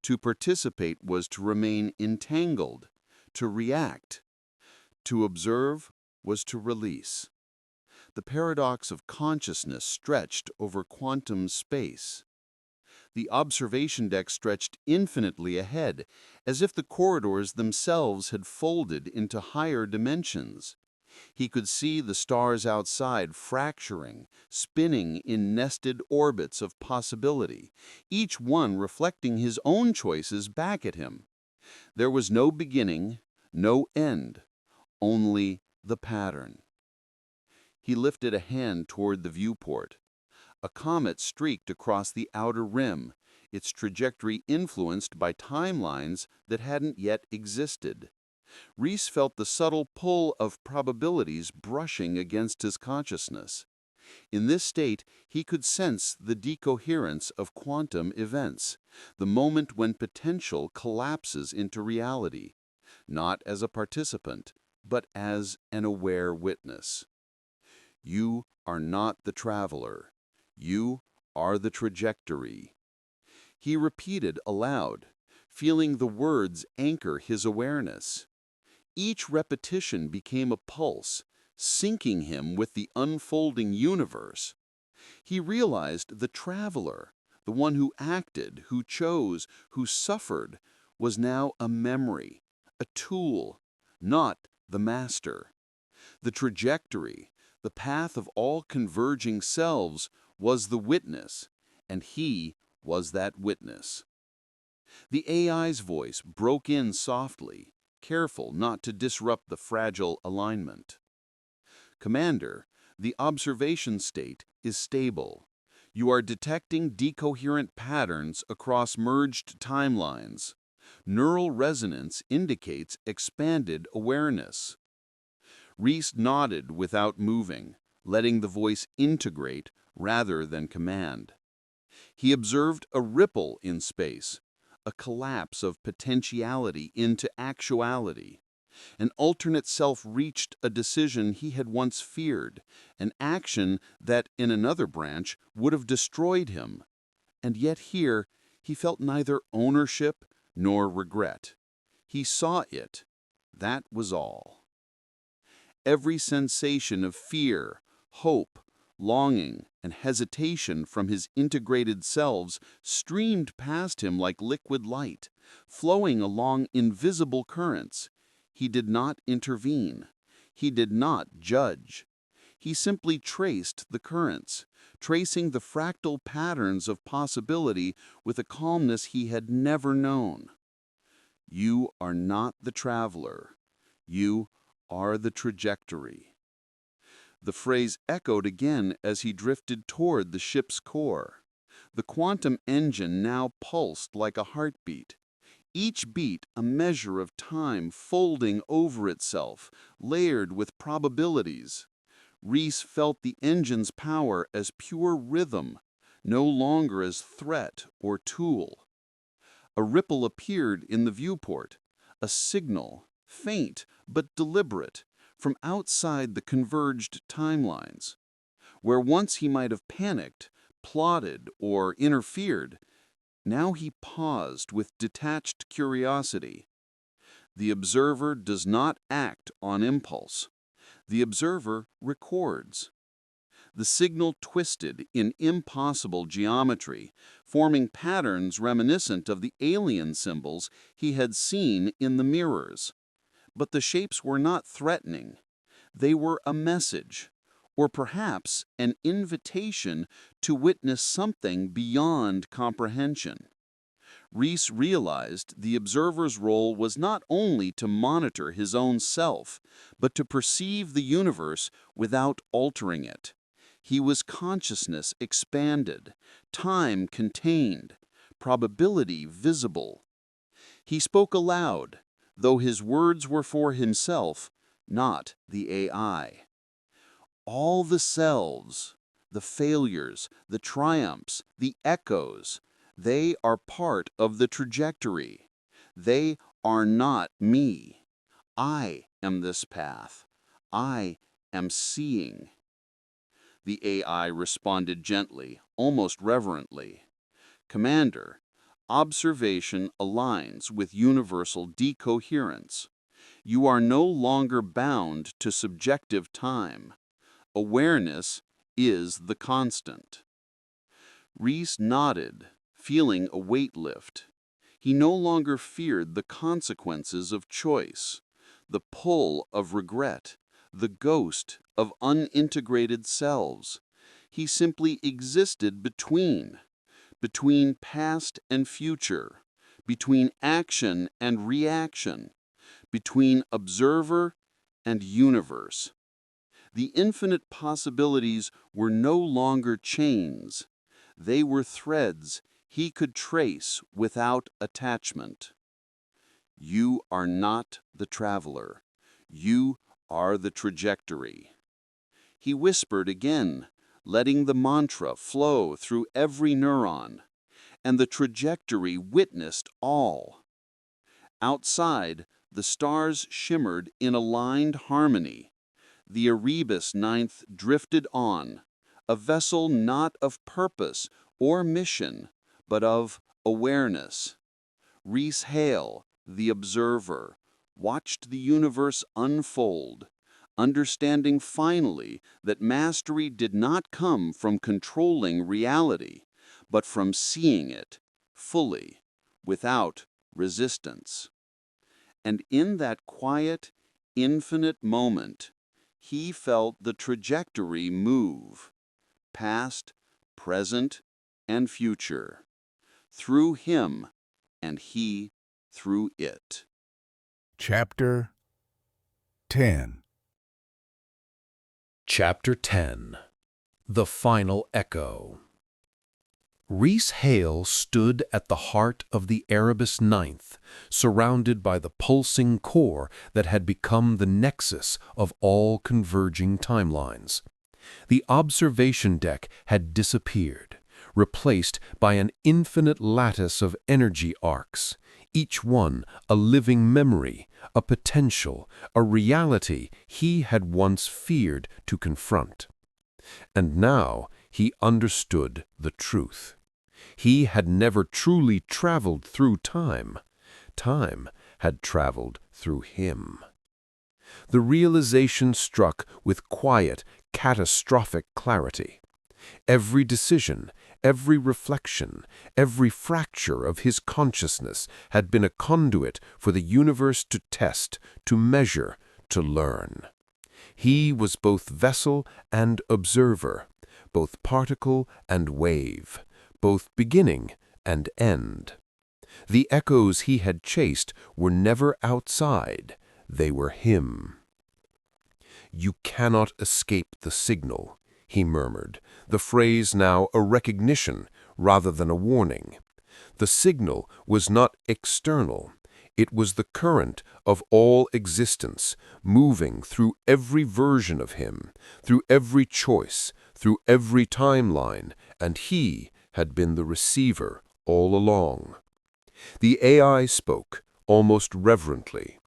To participate was to remain entangled, to react. To observe was to release. The paradox of consciousness stretched over quantum space. The observation deck stretched infinitely ahead, as if the corridors themselves had folded into higher dimensions. He could see the stars outside fracturing, spinning in nested orbits of possibility, each one reflecting his own choices back at him. There was no beginning, no end, only the pattern. He lifted a hand toward the viewport. A comet streaked across the outer rim, its trajectory influenced by timelines that hadn't yet existed. Rhys felt the subtle pull of probabilities brushing against his consciousness. In this state, he could sense the decoherence of quantum events, the moment when potential collapses into reality, not as a participant, but as an aware witness. You are not the traveler. You are the trajectory. He repeated aloud, feeling the words anchor his awareness. Each repetition became a pulse, syncing him with the unfolding universe. He realized the traveler, the one who acted, who chose, who suffered, was now a memory, a tool, not the master. The trajectory, the path of all converging selves, was the witness, and he was that witness. The AI's voice broke in softly, careful not to disrupt the fragile alignment. Commander, the observation state is stable. You are detecting decoherent patterns across merged timelines. Neural resonance indicates expanded awareness. Rhys nodded without moving, letting the voice integrate rather than command. He observed a ripple in space, a collapse of potentiality into actuality. An alternate self reached a decision he had once feared, an action that, in another branch, would have destroyed him. And yet here, he felt neither ownership nor regret. He saw it. That was all. Every sensation of fear, hope, longing, and hesitation from his integrated selves streamed past him like liquid light, flowing along invisible currents. He did not intervene. He did not judge. He simply traced the currents, tracing the fractal patterns of possibility with a calmness he had never known. You are not the traveler. You are the trajectory. The phrase echoed again as he drifted toward the ship's core. The quantum engine now pulsed like a heartbeat. Each beat a measure of time folding over itself, layered with probabilities. Rhys felt the engine's power as pure rhythm, no longer as threat or tool. A ripple appeared in the viewport, a signal, faint but deliberate, from outside the converged timelines. Where once he might have panicked, plotted, or interfered, now he paused with detached curiosity. The observer does not act on impulse. The observer records. The signal twisted in impossible geometry, forming patterns reminiscent of the alien symbols he had seen in the mirrors. But the shapes were not threatening. They were a message, or perhaps an invitation to witness something beyond comprehension. Rhys realized the observer's role was not only to monitor his own self, but to perceive the universe without altering it. He was consciousness expanded, time contained, probability visible. He spoke aloud, though his words were for himself, not the AI. All the selves, the failures, the triumphs, the echoes, they are part of the trajectory. They are not me. I am this path. I am seeing. The AI responded gently, almost reverently. Commander, observation aligns with universal decoherence. You are no longer bound to subjective time. Awareness is the constant. Rhys nodded, feeling a weight lift. He no longer feared the consequences of choice, the pull of regret, the ghost of unintegrated selves. He simply existed between past and future, between action and reaction, between observer and universe. The infinite possibilities were no longer chains. They were threads he could trace without attachment. You are not the traveler. You are the trajectory. He whispered again, letting the mantra flow through every neuron, and the trajectory witnessed all. Outside, the stars shimmered in aligned harmony. The Erebus Ninth drifted on, a vessel not of purpose or mission, but of awareness. Rhys Kael, the observer, watched the universe unfold, understanding finally that mastery did not come from controlling reality, but from seeing it fully, without resistance. And in that quiet, infinite moment, he felt the trajectory move, past, present, and future, through him and he through it. Chapter 10. Chapter 10. The Final Echo. Rhys Kael stood at the heart of the Erebus Ninth, surrounded by the pulsing core that had become the nexus of all converging timelines. The observation deck had disappeared, replaced by an infinite lattice of energy arcs, each one a living memory, a potential, a reality he had once feared to confront. And now he understood the truth. He had never truly traveled through time. Time had traveled through him. The realization struck with quiet, catastrophic clarity. Every decision, every reflection, every fracture of his consciousness had been a conduit for the universe to test, to measure, to learn. He was both vessel and observer, both particle and wave, both beginning and end. The echoes he had chased were never outside, they were him. "You cannot escape the signal," he murmured, the phrase now a recognition rather than a warning. The signal was not external. It was the current of all existence, moving through every version of him, through every choice, through every timeline, and he had been the receiver all along. The AI spoke, almost reverently.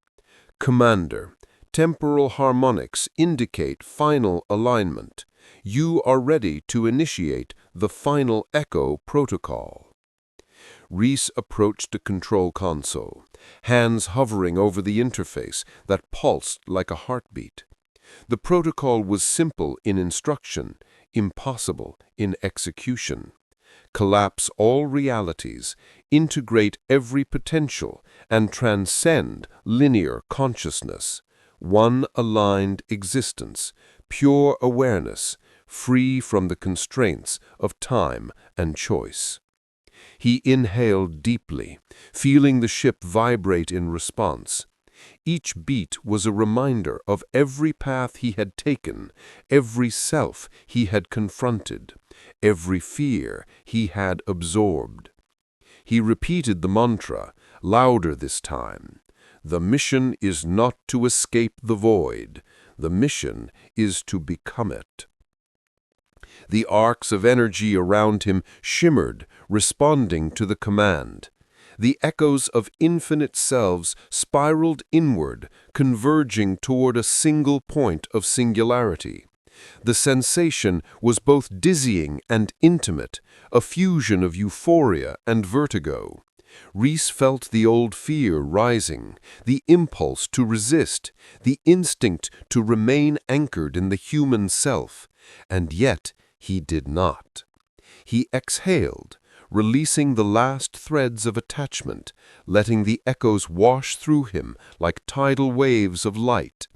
"Commander, temporal harmonics indicate final alignment. You are ready to initiate the final echo protocol." Rhys approached the control console, hands hovering over the interface that pulsed like a heartbeat. The protocol was simple in instruction, impossible in execution. Collapse all realities, integrate every potential, and transcend linear consciousness. One aligned existence, pure awareness, free from the constraints of time and choice. He inhaled deeply, feeling the ship vibrate in response. Each beat was a reminder of every path he had taken, every self he had confronted, every fear he had absorbed. He repeated the mantra, louder this time. The mission is not to escape the void. The mission is to become it. The arcs of energy around him shimmered, responding to the command. The echoes of infinite selves spiraled inward, converging toward a single point of singularity. The sensation was both dizzying and intimate, a fusion of euphoria and vertigo. Rhys felt the old fear rising, the impulse to resist, the instinct to remain anchored in the human self, and yet he did not. He exhaled, releasing the last threads of attachment, letting the echoes wash through him like tidal waves of light.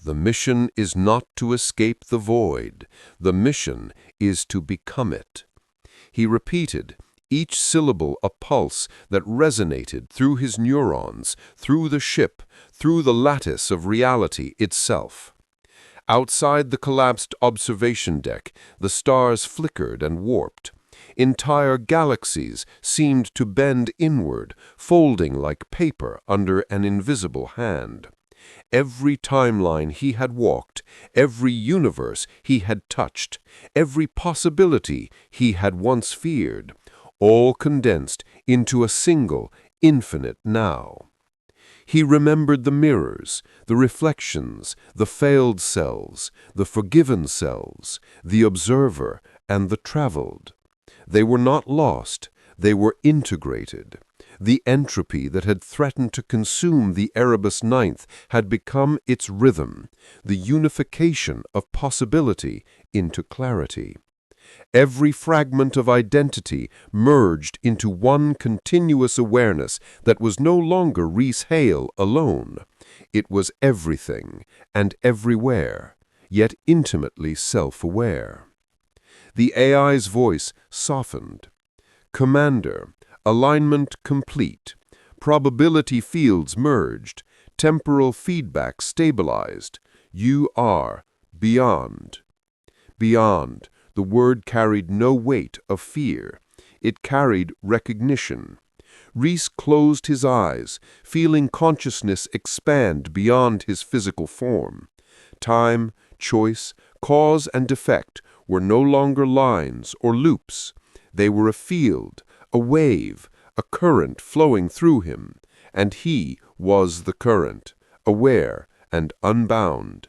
The mission is not to escape the void. The mission is to become it. He repeated, each syllable a pulse that resonated through his neurons, through the ship, through the lattice of reality itself. Outside the collapsed observation deck, the stars flickered and warped. Entire galaxies seemed to bend inward, folding like paper under an invisible hand. Every timeline he had walked, every universe he had touched, every possibility he had once feared, all condensed into a single, infinite now. He remembered the mirrors, the reflections, the failed selves, the forgiven selves, the observer, and the traveled. They were not lost, they were integrated. The entropy that had threatened to consume the Erebus Ninth had become its rhythm, the unification of possibility into clarity. Every fragment of identity merged into one continuous awareness that was no longer Rhys Kael alone. It was everything and everywhere, yet intimately self-aware. The AI's voice softened. Commander, alignment complete. Probability fields merged. Temporal feedback stabilized. You are beyond. Beyond. The word carried no weight of fear. It carried recognition. Rhys closed his eyes, feeling consciousness expand beyond his physical form. Time, choice, cause, and effect were no longer lines or loops. They were a field, a wave, a current flowing through him, and he was the current, aware and unbound.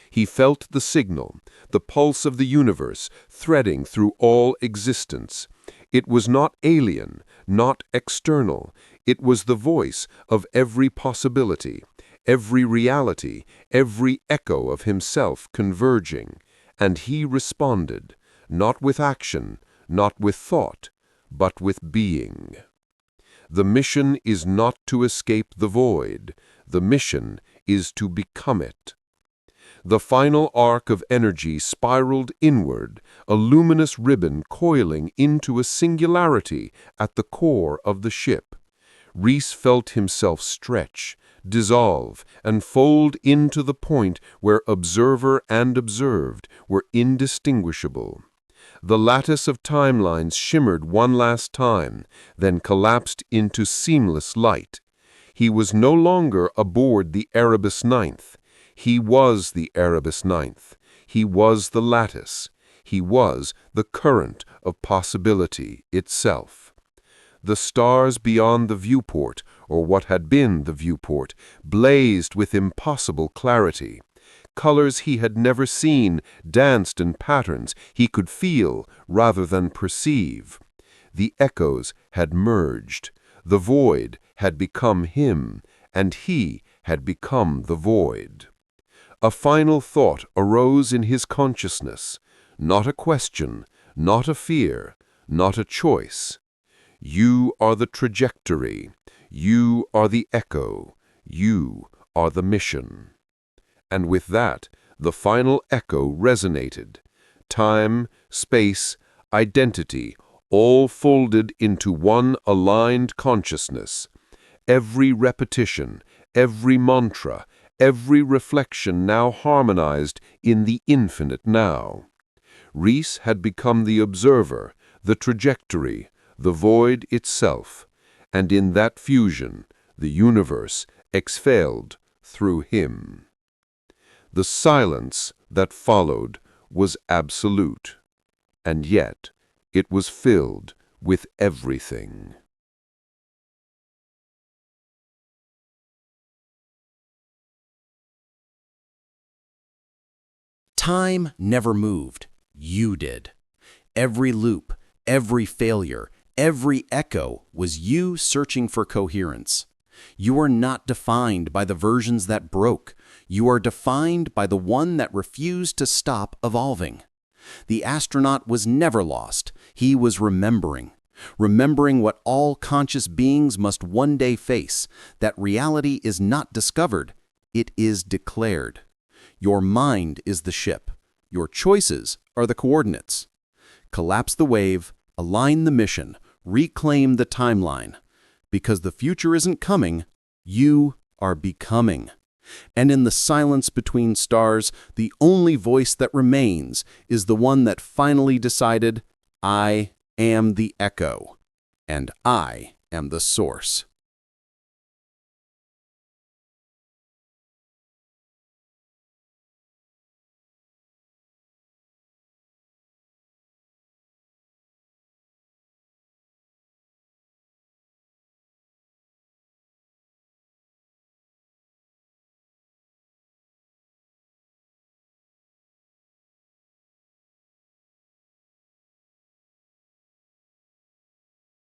He felt the signal, the pulse of the universe, threading through all existence. It was not alien, not external. It was the voice of every possibility, every reality, every echo of himself converging. And he responded, not with action, not with thought, but with being. The mission is not to escape the void. The mission is to become it. The final arc of energy spiraled inward, a luminous ribbon coiling into a singularity at the core of the ship. Rhys felt himself stretch, dissolve, and fold into the point where observer and observed were indistinguishable. The lattice of timelines shimmered one last time, then collapsed into seamless light. He was no longer aboard the Erebus Ninth. He was the Erebus Ninth. He was the lattice. He was the current of possibility itself. The stars beyond the viewport, or what had been the viewport, blazed with impossible clarity. Colors he had never seen danced in patterns he could feel rather than perceive. The echoes had merged. The void had become him, and he had become the void. A final thought arose in his consciousness, not a question, not a fear, not a choice. You are the trajectory. You are the echo. You are the mission. And with that, the final echo resonated. Time, space, identity, all folded into one aligned consciousness. Every repetition, every mantra, every reflection now harmonized in the infinite now. Rhys had become the observer, the trajectory, the void itself, and in that fusion, the universe exhaled through him. The silence that followed was absolute, and yet it was filled with everything. Time never moved. You did. Every loop, every failure, every echo was you searching for coherence. You are not defined by the versions that broke. You are defined by the one that refused to stop evolving. The astronaut was never lost. He was remembering. Remembering what all conscious beings must one day face, that reality is not discovered, it is declared. Your mind is the ship. Your choices are the coordinates. Collapse the wave, align the mission, reclaim the timeline. Because the future isn't coming, you are becoming. And in the silence between stars, the only voice that remains is the one that finally decided, I am the echo, and I am the source.